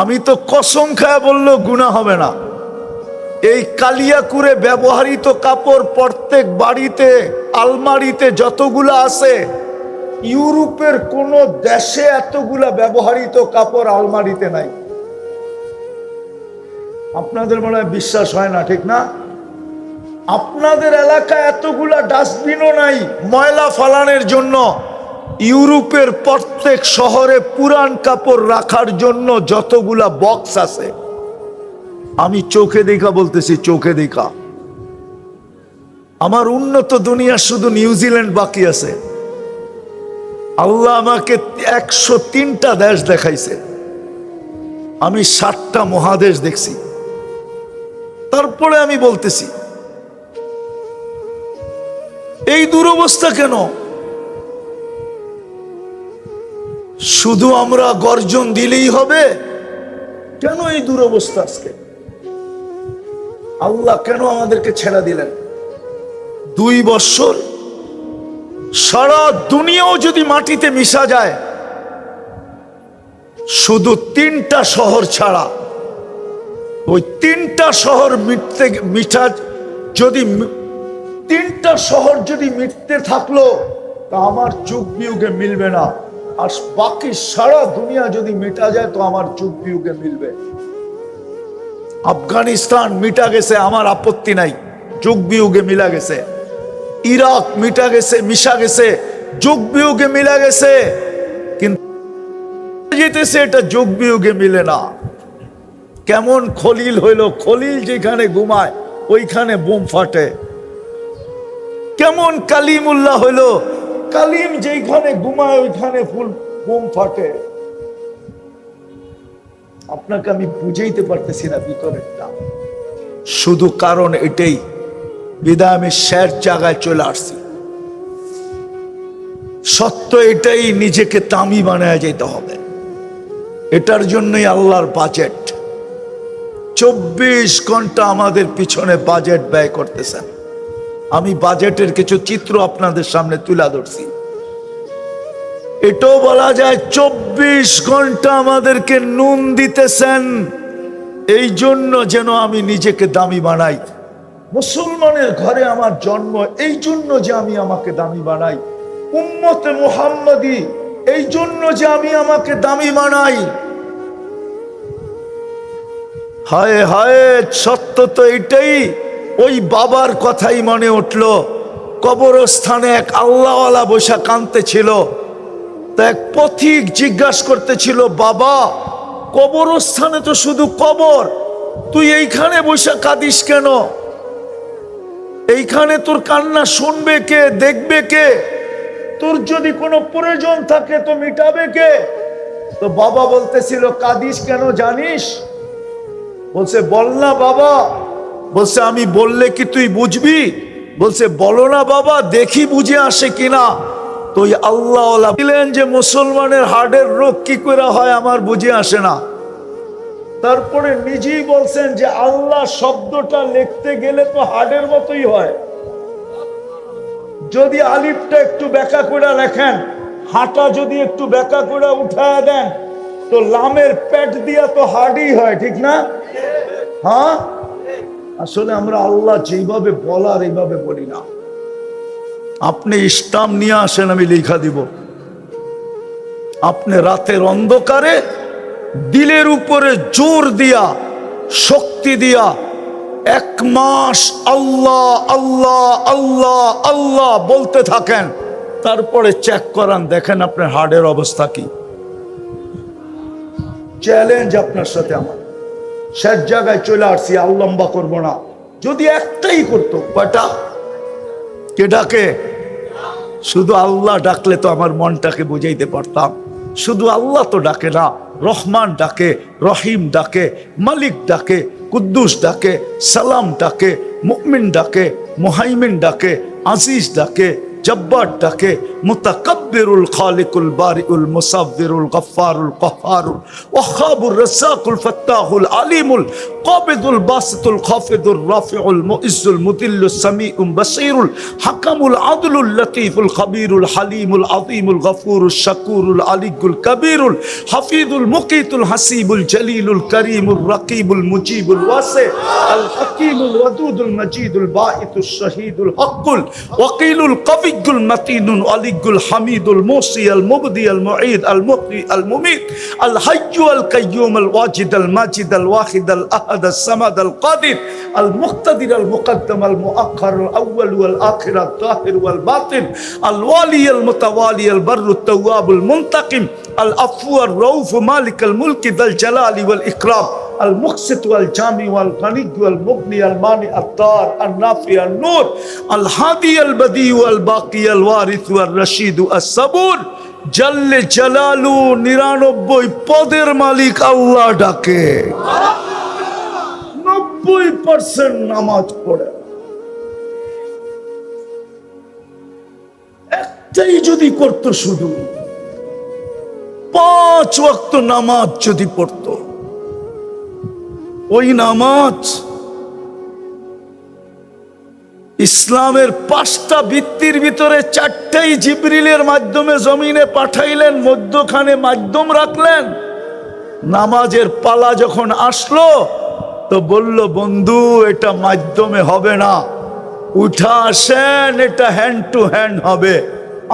Speaker 1: আমি তো কসম খায় বললেও গুনাহ হবে না, এই কালিয়াকুরে ব্যবহৃত কাপড় প্রত্যেক বাড়িতে আলমারিতে যতগুলা আছে, ইউরোপের কোন দেশে এতগুলা ব্যবহৃত কাপড় আলমারিতে নাই। আপনাদের মনে হয় বিশ্বাস হয় না, ঠিক না? আপনাদের এলাকায় এতগুলা ডাস্টবিনও নাই ময়লা ফালানোর জন্য। ইউরোপের প্রত্যেক শহরে পুরান কাপড় রাখার জন্য যতগুলা বক্স আছে, আমি চোখে দেখা বলতেছি, চোখে দেখা। আমার উন্নত দুনিয়া শুধু নিউজিল্যান্ড বাকি আছে। আল্লাহ আমাকে 103টা দেশ দেখাইছে, আমি 7টা মহাদেশ দেখছি। তারপরে আমি বলতেছি এই দুরবস্থা কেন? শুধু আমরা গর্জন দিলেই হবে? কেন এই দুরবস্থা আজকে? আল্লাহ কেন আমাদেরকে ছেড়ে দিলেন? 2 বছর সারা দুনিয়াও যদি মাটিতে মিশা যায়, শুধু 3টা শহর ছাড়া, ওই 3টা শহর যদি 3টা শহর যদি মিটতে থাকলো তা আমার যুগ বিয়োগে মিলবে না। আর বাকি সারা দুনিয়া যদি মিটা যায় তো আমার যুগ বিয়োগে মিলবে। আফগানিস্তান মিটা গেছে, আমার আপত্তি নাই, যুগ বিয়োগে মিলা গেছে। ইরাক মিটা গেছে, মিশা গেছে, যুগ বিয়োগে মিলা গেছে। কিন্তু যেতেছে এটা যুগ বিয়োগে মিলে না। কেমন খলিল হইল, খলিল যেখানে ঘুমায় ওইখানে বোম ফাটে। কেমন কালিমুল্লাহ হইল, কালিম যেখানে ঘুমায় ওইখানে বোম ফাটে। আপনাকে আমি বুঝাইতে পারতেছি না ভিতরেরটা, শুধু কারণ এটাই, বিদায় আমি শের জায়গায় চলে আসছি। সত্য এটাই, নিজেকে দামি বানায় যেতে হবে। এটার জন্যই আল্লাহর বাজেট। 24 ঘন্টা আমাদের পিছনে বাজেট ব্যয় করতেছেন। আমি বাজেটের কিছু চিত্র আপনাদের সামনে তুলে ধরছি। এটাও বলা যায় 24 ঘন্টা আমাদেরকে নুন দিতেছেন, এই জন্য যেন আমি নিজেকে দামি বানাই। মুসলমানের ঘরে আমার জন্ম, এই জন্য যে আমি আমাকে দামি বানাই। উম্মতে মুহাম্মাদি, এই জন্য যে আমি আমাকে দামি বানাই। হায় হায়, সত্য তো এটাই। ওই বাবার কথাই মনে উঠল। কবরস্থানে এক আল্লাহওয়ালা বসা কাঁদতে ছিল। তা এক পথিক জিজ্ঞাসা করতেছিল, বাবা কবরস্থানে তো শুধু কবর, তুই এইখানে বসে কাঁদিস কেন? এইখানে তোর কান্না শুনবে কে, দেখবে কে? তোর যদি কোনো প্রয়োজন থাকে তো মিটাবে কে? তো বাবা বলতেছিল, কাঁদিস কেন জানিস? বলছে বল না বাবা। বলছে আমি বললে কি তুই বুঝবি? বলছে বলো না বাবা, দেখি বুঝে আসে কিনা। তো আল্লাহ বললেন যে মুসলমানের হার্টের রোগ কি করে হয় আমার বুঝে আসে না। তারপরে নিজেই বলছেন যে আল্লাহ শব্দটা লিখতে গেলে তো হার্টের মতোই হয়। যদি আলিফটা একটু বেঁকা করে লেখেন, হাঁটা যদি একটু বেঁকা করে উঠায় দেন, তো লামের পেট দিয়া তো হার্ডই হয়, ঠিক না? হ্যাঁ, আসলে আমরা আল্লাহ যেভাবে বলার এইভাবে বলি না। আপনি স্টাম্প নিয়ে আসেন, আমি লেখা দিব। আপনি রাতের অন্ধকারে দিলের উপরে জোর দিয়া, শক্তি দিয়া 1 মাস আল্লাহ আল্লাহ আল্লাহ আল্লাহ বলতে থাকেন, তারপরে চেক করান, দেখেন আপনার হার্টের অবস্থা কি। চ্যালেঞ্জ আপনার সাথে আমার। শেষ জায়গায় চলে আসছি, আর লম্বা করবো না। যদি একটাই করতো, কয়টা? কে ডাকে? শুধু আল্লাহ ডাকলে তো আমার মনটাকে বুঝাইতে পারতাম। শুধু আল্লাহ তো ডাকে না, রহমান ডাকে, রহিম ডাকে, মালিক ডাকে, কুদ্দুস ডাকে, সালাম ডাকে, মুমিন ডাকে, মুহাইমিন ডাকে, আজিজ ডাকে, জব্বার ডাকে, মুতাকাব্বিরুল খালিকুল বারিউল মুসাব্বিরুল গফফারুল কহ্হারুল ওয়াহ্হাবুর রাজ্জাকুল ফাত্তাহুল আলিমুল কাবিদুল বাসিতুল খাফিদুর রাফিউল মুইজ্জুল মুদিল্লুস সামিউল বাসীরুল হাকামুল আদলুল লতীফুল খবীরুল হালিমুল আযীমুল গফুরুশ শাকুরুল আলিয়ুল কবীরুল হাফিজুল মুকিতুল হাসিবুল জলিলুল করিমুর রকিবুল মুজিবুল ওয়াসি আল হাকিমুল ওয়াদুদুল মজিদুল বাঈতুশ শহীদুল হকুল ওয়াকিলুল কবিয়ুল মতিনুল আলিয়ুল হামিদুল মুসি আল মুবদি আল মুঈদ আল মুহয়ি আল মুমীত আল হাইয়্যু আল কাইয়্যুম আল ওয়াজিদ আল মাজিদ আল ওয়াহিদ আল আহাদ আল সামাদ আল কাদির আল মুক্তাদির আল মুকদ্দম আল মুআখ্খার আল আউয়াল ওয়াল আখির আল যাহির ওয়াল বাতিন আল ওয়ালি আল মুতাওয়ালি আল বাররু তাওয়াব আল মুনতাকিম আল আফু আর রউফ মালিক আল মুলকি যাল জালালি ওয়াল ইকরাম আল মুকসিত ওয়াল জামি ওয়াল গনি ওয়াল মুগনি আল মানি আল দার আল নাফি আল নূর আল হাদি আল বদি ওয়াল বাকি আল ওয়ারিস ওয়াল রশিদ আস সাবুর জাল্লে জালালু 99 পদের মালিক আল্লাহ ডাকে। 90% নামাজ পড়ে। একটাই যদি করতো, শুধু 5 ওয়াক্ত নামাজ যদি পড়তো, ওই নামাজ ইসলামের 5টা ভিত্তির ভিতরে 4টাই জিবরিলের মাধ্যমে জমিনে পাঠাইলেন, মধ্যখানে মাধ্যম রাখলেন। নামাজের পালা যখন আসলো তো বলল, বন্ধু এটা মাধ্যমে হবে না, উঠা আসেন, এটা হ্যান্ড টু হ্যান্ড হবে।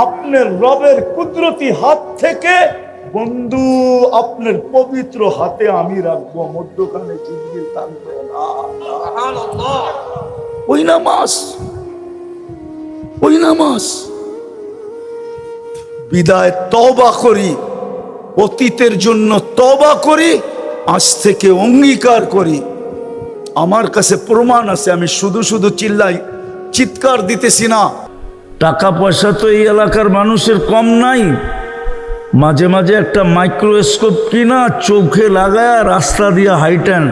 Speaker 1: আপনার রবের কুদরতি হাত থেকে বন্ধু আপনার পবিত্র হাতে আমি রাখবো, মধ্যখানে জিবরিল থাকবে না। ওই নামাজ, ওই নামাজ। বিদায় তওবা করি, অতীতের জন্য তওবা করি, আজ থেকে অঙ্গীকার করি। আমার কাছে প্রমাণ আছে, আমি শুধু শুধু চিৎকার দিতেছি না। টাকা পয়সা তো এই এলাকার মানুষের কম নাই। মাঝে মাঝে একটা মাইক্রোস্কোপ কিনা চোখে লাগায় রাস্তা দিয়ে হাইটেন,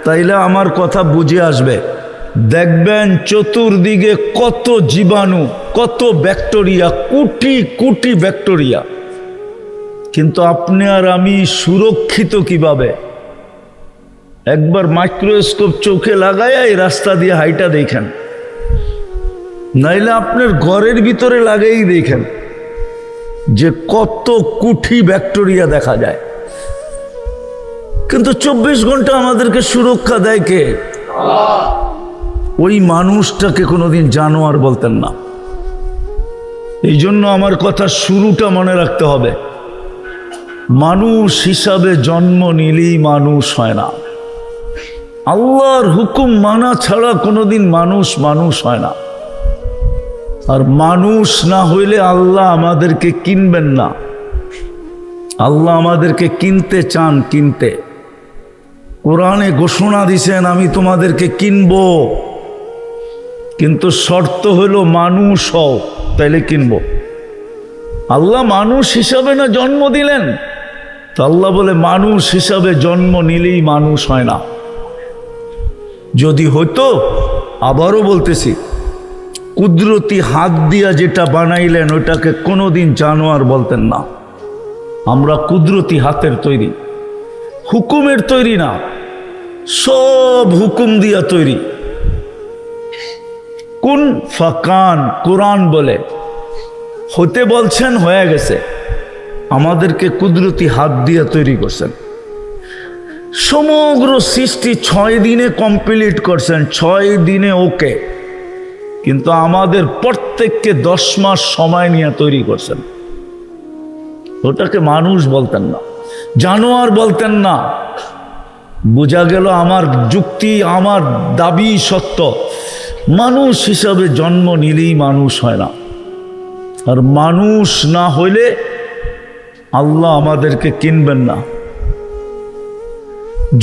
Speaker 1: তাইলে আমার কথা বুঝে আসবে। দেখবেন চতুর্দিকে কত জীবাণু, কত ব্যাকটেরিয়া, কোটি কোটি ব্যাকটেরিয়া। কিন্তু আপনি আর আমি সুরক্ষিত কিভাবে? একবার মাইক্রোস্কোপ চোখে লাগায় এই রাস্তা দিয়ে হাইটা দেখেন, নাইলে আপনার ঘরের ভিতরে লাগাই দেখেন যে কত কোটি ব্যাকটেরিয়া দেখা যায়। কিন্তু 24 ঘন্টা আমাদেরকে সুরক্ষা দেয় কে? ওই মানুষটাকে কোনোদিন জানোয়ার বলতেন না। এই জন্য আমার কথা শুরুটা মনে রাখতে হবে, মানুষ হিসাবে জন্ম নিলেই মানুষ হয় না। আল্লাহর হুকুম মানা ছাড়া কোনোদিন মানুষ মানুষ হয় না। আর মানুষ না হইলে আল্লাহ আমাদেরকে কিনবেন না। আল্লাহ আমাদেরকে কিনতে চান, কিনতে। কোরআনে ঘোষণা দিছেন, আমি তোমাদেরকে কিনবো, কিন্তু শর্ত হলো মানুষ হও, তাইলে কিনবো। আল্লাহ মানুষ হিসাবে না জন্ম দিলেন, তো আল্লাহ বলে মানুষ হিসাবে জন্ম নিলেই মানুষ হয় না। যদি হইতো, আবারও বলতেছি, কুদরতি হাত দিয়া যেটা বানাইলেন ওইটাকে কোনোদিন জানোয়ার বলতেন না। আমরা কুদরতি হাতের তৈরি, হুকুমের তৈরি না, সব হুকুম দিয়া তৈরি। কুন ফাকান, কোরআন বলে হতে বলছেন, হয়ে গেছে। আমাদেরকে কুদরতি হাত দিয়ে তৈরি করছেন। সমগ্র সৃষ্টি 6 দিনে কমপ্লিট করছেন, 6 দিনে ওকে। কিন্তু আমাদের প্রত্যেককে 10 মাস সময় নিয়ে তৈরি করছেন। ওটাকে মানুষ বলতেন না, জানোয়ার বলতেন না। বোঝা গেল আমার যুক্তি, আমার দাবি সত্য। মানুষ হিসাবে জন্ম নিলেই মানুষ হয় না। আর মানুষ না হইলে আল্লাহ আমাদেরকে কিনবেন না।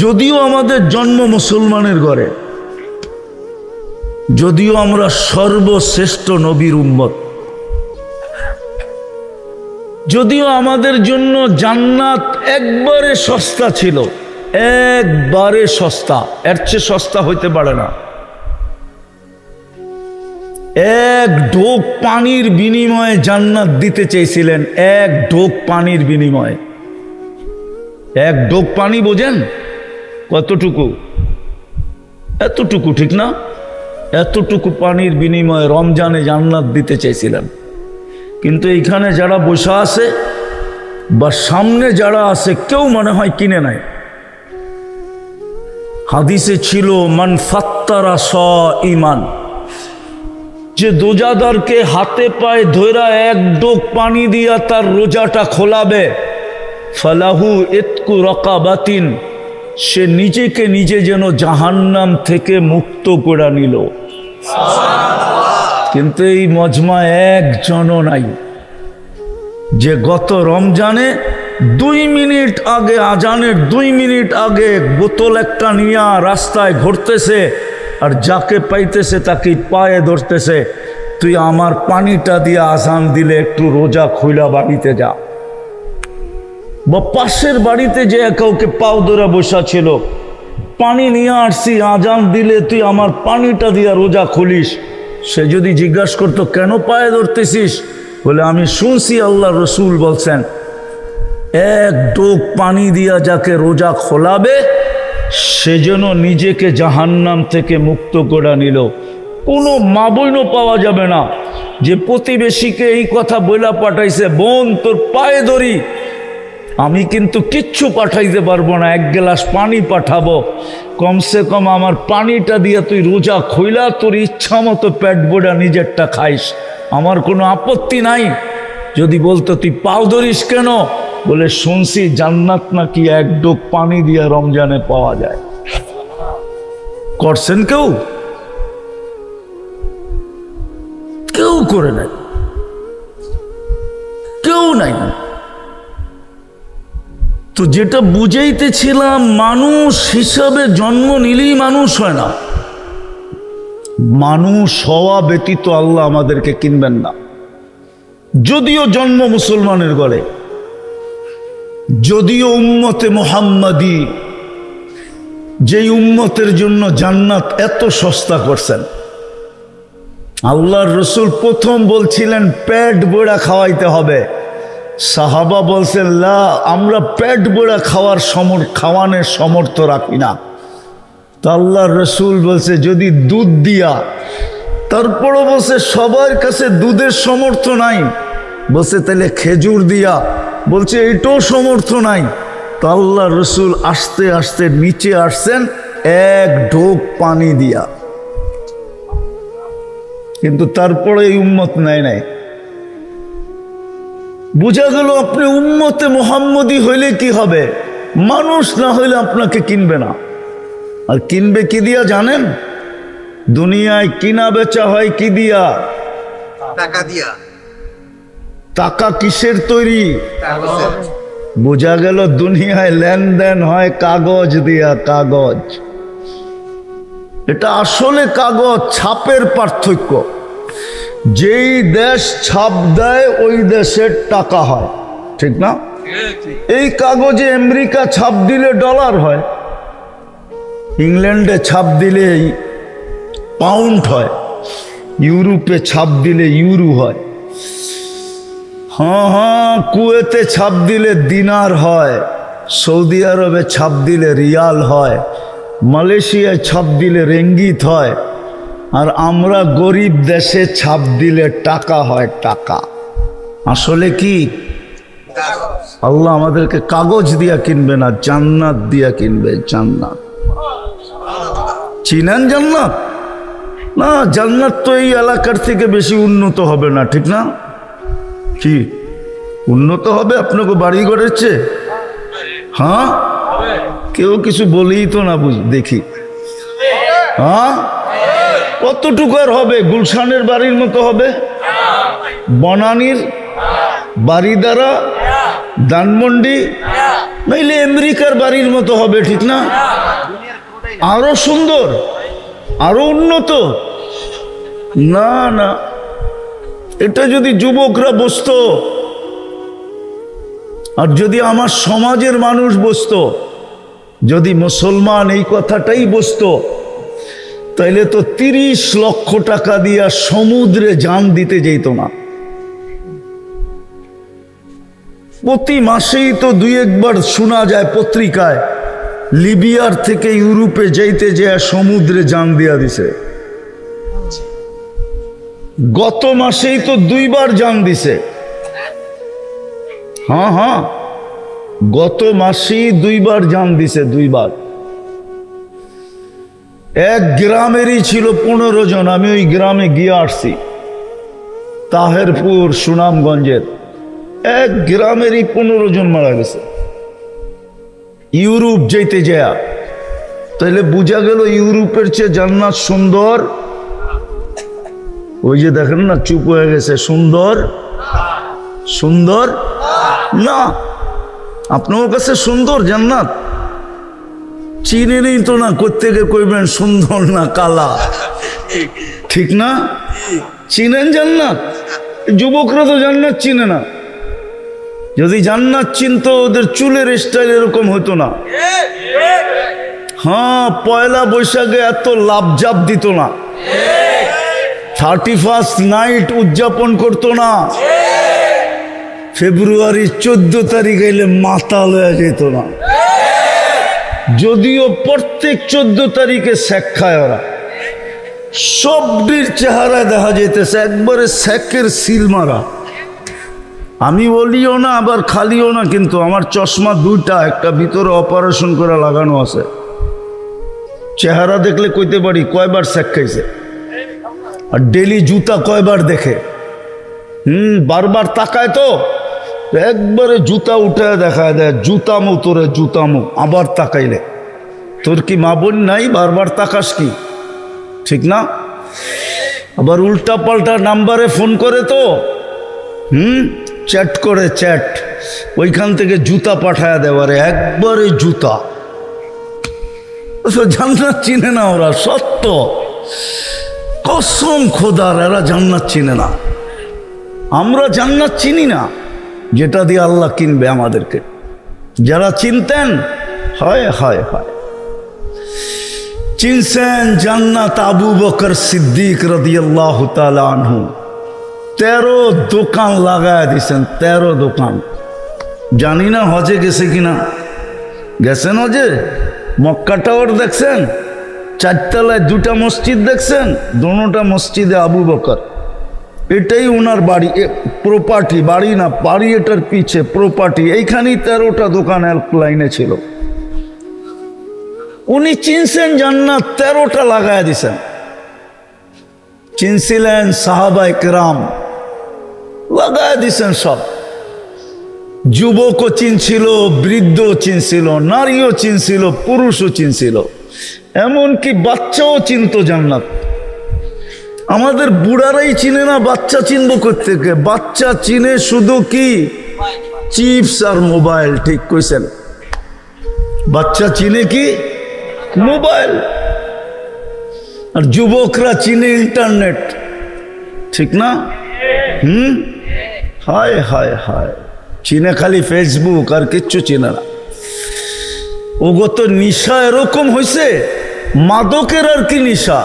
Speaker 1: যদিও আমাদের জন্ম মুসলমানের ঘরে, যদিও আমরা সর্বশ্রেষ্ঠ নবীর উম্মত, যদিও আমাদের জন্য জান্নাত একবারে সস্তা ছিল, একবারে সস্তা, এর চেয়ে সস্তা হইতে পারে না। এক ঢোক পানির বিনিময়ে জান্নাত দিতে চেয়েছিলেন, এক ঢোক পানির বিনিময়ে। এক ঢোক পানি বোঝেন কতটুকু? এতটুকু, ঠিক না? এতটুকু পানির বিনিময়ে রমজানে জান্নাত দিতে চেয়েছিলেন। কিন্তু এইখানে যারা বসে আছে বা সামনে যারা আছে, কেউ মনে হয় কিনে নাই। হাদিসে ছিল মান ফাত্তারা সাইমান, যে রোজাদারকে হাতে পায়ে ধইরা এক ডোক পানি দিয়া তার রোজাটা খোলাবে, ফালাহু ইতকু রাকাবাতিন, সে নিজেকে নিজে যেন জাহান্নাম থেকে মুক্ত করে নিল। কিন্তু এই মজমায় একজনও নাই যে গত রমজানে 2 মিনিট আগে, আজানের 2 মিনিট আগে বোতল একটা নিয়ে রাস্তায় ঘুরতেছে, আর যাকে পাইতেছে তাকে পায়ে ধরতেছে, তুই আমার পানিটা দিয়ে আজান দিলে একটু রোজা খুইলা বাড়িতে যা। বা পাশের বাড়িতে যে কাউকে পাও ধরে বসা ছিল, পানি নিয়ে আসছি, আজান দিলে তুই আমার পানিটা দিয়া রোজা খুলিস। সে যদি জিজ্ঞাসা করতো কেন পায়ে ধরতেছিস, বলে আমি শুনছি আল্লাহ রসুল বলছেন এক ডোক পানি দিয়া যাকে রোজা খোলাবে সে যেন নিজেকে জাহান্নাম থেকে মুক্ত করে নিল। কোনো মা বোনও পাওয়া যাবে না যে প্রতিবেশীকে এই কথা বইলা পাঠাইছে, বোন তোর পায়ে ধরি, আমি কিন্তু কিচ্ছু পাঠাইতে পারবো না, 1 গ্লাস পানি পাঠাবো, কমসে কম আমার পানিটা দিয়ে তুই রোজা খইলা তোর ইচ্ছা মতো পেট ভরা নিজেরটা খাইস, আমার কোনো আপত্তি নাই। যদি বলতো তুই পাও ধরিস কেন, বলে শুনছি জান্নাত নাকি 1 ডোক পানি দিয়ে রমজানে পাওয়া যায়। করছেন কেউ? কেউ করে নাই, কেউ নাই। তো যেটা বুঝাইতেছিলাম, মানুষ হিসাবে জন্ম নিলেই মানুষ হয় না। মানুষ হওয়া ব্যতীত আল্লাহ আমাদেরকে কিনবেন না। যদিও জন্ম মুসলমানের ঘরে, যদিও উম্মতে মুহাম্মাদি, যেই উম্মতের জন্য জান্নাত এত সস্তা করছেন। আল্লাহর রসুল প্রথম বলছিলেন পেট ভরা খাওয়াইতে হবে। সাহাবা বলছেন লা, আমরা পেট ভরা খাওয়ানোর সমর্থ রাখি না। তো আল্লাহর রসুল বলছে যদি দুধ দিয়া, তারপরও বলছে সবার কাছে দুধের সমর্থ নাই, বলছে তাহলে খেজুর দিয়া, বলছে এটাও সমর্থ নাই। তো আল্লাহ রসুল আস্তে আস্তে নিচে আসছেন 1 ঢোক পানি দিয়া। কিন্তু তারপরে এই উম্মত নাই। বুঝা গেল আপনি উম্মতে মুহাম্মদী হইলে কি হবে, মানুষ না হইলে আপনাকে কিনবে না। আর কিনবে কি দিয়া জানেন? দুনিয়ায় কিনা বেচা হয় কি দিয়া?
Speaker 2: টাকা দিয়া।
Speaker 1: টাকা কিসের তৈরি? বোঝা গেল দুনিয়ায় লেনদেন হয় কাগজ দিয়া, কাগজ। এটা আসলে কাগজ, ছাপের পার্থক্য। যেই দেশ ছাপ দেয় ওই দেশের টাকা হয়, ঠিক না? এই কাগজে আমেরিকা ছাপ দিলে ডলার হয়, ইংল্যান্ডে ছাপ দিলে পাউন্ড হয়, ইউরোপে ছাপ দিলে ইউরো হয়, হ্যাঁ কুয়েতে ছাপ দিলে দিনার হয়, সৌদি আরবে ছাপ দিলে রিয়াল হয়, মালয়েশিয়ায় ছাপ দিলে রেঙ্গিত হয়, আর আমরা গরিব দেশে ছাপ দিলে টাকা হয় টাকা। আসলে কি আল্লাহ আমাদেরকে কাগজ দিয়া কিনবে না, জান্নাত দিয়া কিনবে। জান্নাত চিনেন? জান্নাত না, জান্নাত তো এই এলাকার থেকে বেশি উন্নত হবে না, ঠিক না? কি উন্নত হবে আপনাকে বাড়ি ঘরের চেয়ে? হ্যাঁ, কেউ কিছু বলেই তো না, দেখি। হ্যাঁ, কতটুকু আর হবে? গুলশানের বাড়ির মতো হবে? বনানীর, বাড়িদারা, ধানমন্ডি, নাইলে আমেরিকার বাড়ির মতো হবে, ঠিক না? আরো সুন্দর, আরো উন্নত? না না, এটা যদি যুবকরা বুঝতো, আর যদি আমার সমাজের মানুষ বুঝতো, যদি মুসলমান এই কথাটাই বুঝতো, তাইলে তো 30 লক্ষ টাকা দিয়া সমুদ্রে জান দিতে যেত না। প্রতি মাসেই তো 2-1 বার শোনা যায় পত্রিকায়, লিবিয়ার থেকে ইউরোপে যাইতে যে সমুদ্রে জান দিয়া দিছে। গত মাসেই তো 2 বার জান দিছে। হ্যাঁ হ্যাঁ, গত মাসেই 2 বার জান দিছে, 2 বার। এক গ্রামেরই ছিল 15 জন। আমি ওই গ্রামে গিয়ে আসছি, তাহেরপুর, সুনামগঞ্জের এক গ্রামেরই 15 জন মারা গেছে ইউরোপ যেতে যায়। তাইলে বোঝা গেল ইউরোপের চেয়ে জান্নাত সুন্দর। ওই যে দেখেন না, চুপ হয়ে গেছে। সুন্দর? সুন্দর না? আপনার কাছে সুন্দর জান্নাত? চিনেনই তো না, কোত্থেকে কইবেন সুন্দর না কালা, ঠিক না? চিনেন জান্নাত? যুবকরা তো জান্নাত চিনে না। যদি জান্নাত চিনতো, ওদের চুলের স্টাইল এরকম হতো না। হ্যাঁ, পয়লা বৈশাখে এত লাভজাপ দিত না, 31st নাইট উদযাপন করতো না, ফেব্রুয়ারি 14 তারিখ এলে মাতাল হয়ে যেত না। যদিও প্রত্যেক 14 তারিখে শেখ খায় ওরা, সবটির চেহারায় দেখা যেতেছে একবারে শেখের সিল মারা। আমি বলিও না আবার খালিও না, কিন্তু আমার চশমা 2টা, একটা ভিতরে অপারেশন করে লাগানো আছে। চেহারা দেখলে কইতে পারি কয়বার শেখ খাইছে। আর ডেলি জুতা কয়বার দেখে, বারবার তাকায় তো, একবারে জুতা উঠে দেখা দেয়, জুতামো তোরে জুতামো। আবার তাকাইলে, তোর কি মা বোন নাই? বারবার তাকাস কি, ঠিক না? আবার উল্টা পাল্টা নাম্বারে ফোন করে তো, চ্যাট করে, চ্যাট, ওইখান থেকে জুতা পাঠায় দেওয়ারে, একবারে জুতা। জান্নাত চিনে না ওরা, সত্য কসম খোদার, এরা জান্নাত চিনে না। আমরা জান্নাত চিনি না, যেটা দিয়ে আল্লাহ কিনবে আমাদেরকে। যারা চিনতেন, হয় হয় হয়, চিনছেন জান্নাত আবু বকর সিদ্দিক রাদিয়াল্লাহু তাআলা আনহু। 13 দোকান লাগায় দিয়েছেন, 13 দোকান। জানি না হজে গেছে কিনা। গেছেন হজে? মক্কা টাওয়ার দেখছেন? 4 তলায় 2টা মসজিদ দেখছেন? দোনোটা মসজিদে আবু বকর। এটাই ওনার বাড়ি, প্রপার্টি, বাড়ি না, বাড়ি এটার পিছে প্রপার্টি। এইখানেই 13টা দোকান এক লাইনে ছিল। উনি চিনছেন জান্নাত, 13টা লাগায় দিছেন। চিনছিলেন সাহাবায়ে কেরাম, লাগায় দিছেন সব। যুবকও চিনছিল, বৃদ্ধও চিনছিল, নারীও চিনছিল, পুরুষও চিনছিল, এমনকি বাচ্চাও চিনত জান্নাত। আমাদের বুড়ারাই চিনে না, বাচ্চা চিনবো কোত্থেকে? বাচ্চা চিনে শুধু কি চিপস আর মোবাইল, ঠিক কইছেন? বাচ্চা চিনে কি? মোবাইল। আর যুবকরা চিনে ইন্টারনেট, ঠিক না? হায় হায় হায়, চিনে খালি ফেসবুক, আর কিচ্ছু চিনে না। ওগো তো নিশা এরকম হয়েছে, মাদকের আর কি নিশা।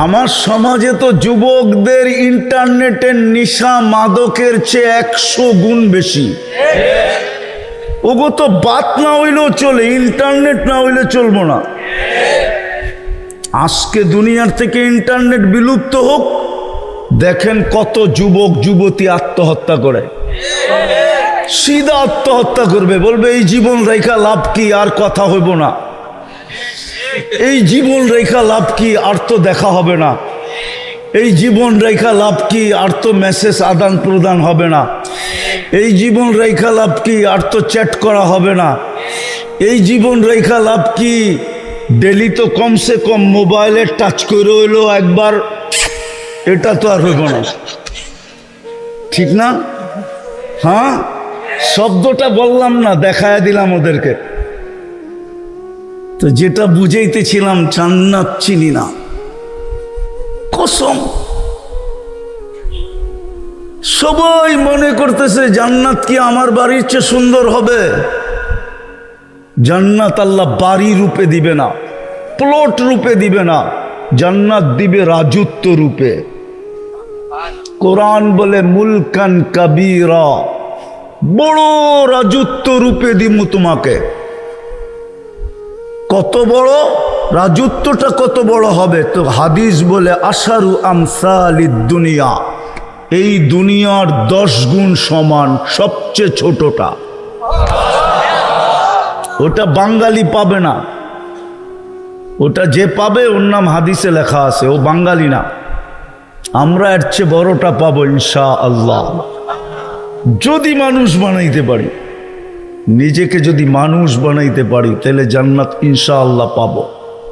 Speaker 1: আমার সমাজে তো যুবকদের ইন্টারনেটের নিশা মাদকের চেয়ে 100 গুণ বেশি। ওগো তো বাত না হইলেও চলে, ইন্টারনেট না হইলে চলবো না। আজকে দুনিয়ার থেকে ইন্টারনেট বিলুপ্ত হোক, দেখেন কত যুবক যুবতী আত্মহত্যা করে, সিধা আত্মহত্যা করবে, বলবে এই জীবন রেখা লাভ কি, আর কথা হইব না, এই জীবন রেখা লাভ কি, আর তো দেখা হবে না, এই জীবন রেখা লাভ কি, আর তো মেসেজ আদান প্রদান হবে না, এই জীবন রেখা লাভ কি, আর তো চ্যাট করা হবে না, এই জীবন রেখা লাভ কি, ডেলি তো কমসে কম মোবাইলে টাচ করে হইলো একবার, এটা তো আর হইব না, ঠিক না? হ্যাঁ, শব্দটা বললাম না, দেখায় দিলাম ওদেরকে। তো যেটা বুঝাইতেছিলাম, জান্নাত চিনি না, কসম। সবাই মনে করতেছে জান্নাত কি আমার বাড়ির চেয়ে সুন্দর হবে। জান্নাত আল্লাহ বাড়ি রূপে দিবে না, প্লট রূপে দিবে না, জান্নাত দিবে রাজত্ব রূপে। কোরআন বলে মুলকান কাবীরা, বড় রাজত্ব রূপে দিমু তোমাকে। কত বড় রাজত্বটা, কত বড় হবে? তো হাদিস বলে আশারু আমসালিদ দুনিয়া, এই দুনিয়ার 10 গুণ সমান সবচেয়ে ছোটটা। ওটা বাঙালি পাবে না, ওটা যে পাবে ওর নাম হাদিসে লেখা আছে, ও বাঙালি না। আমরা এর চেয়ে বড়টা পাবো ইনশাআল্লাহ, যদি মানুষ বানাইতে পারি, নিজেকে যদি মানুষ বানাইতে পারি, তাহলে জান্নাত ইনশাআল্লাহ পাবো।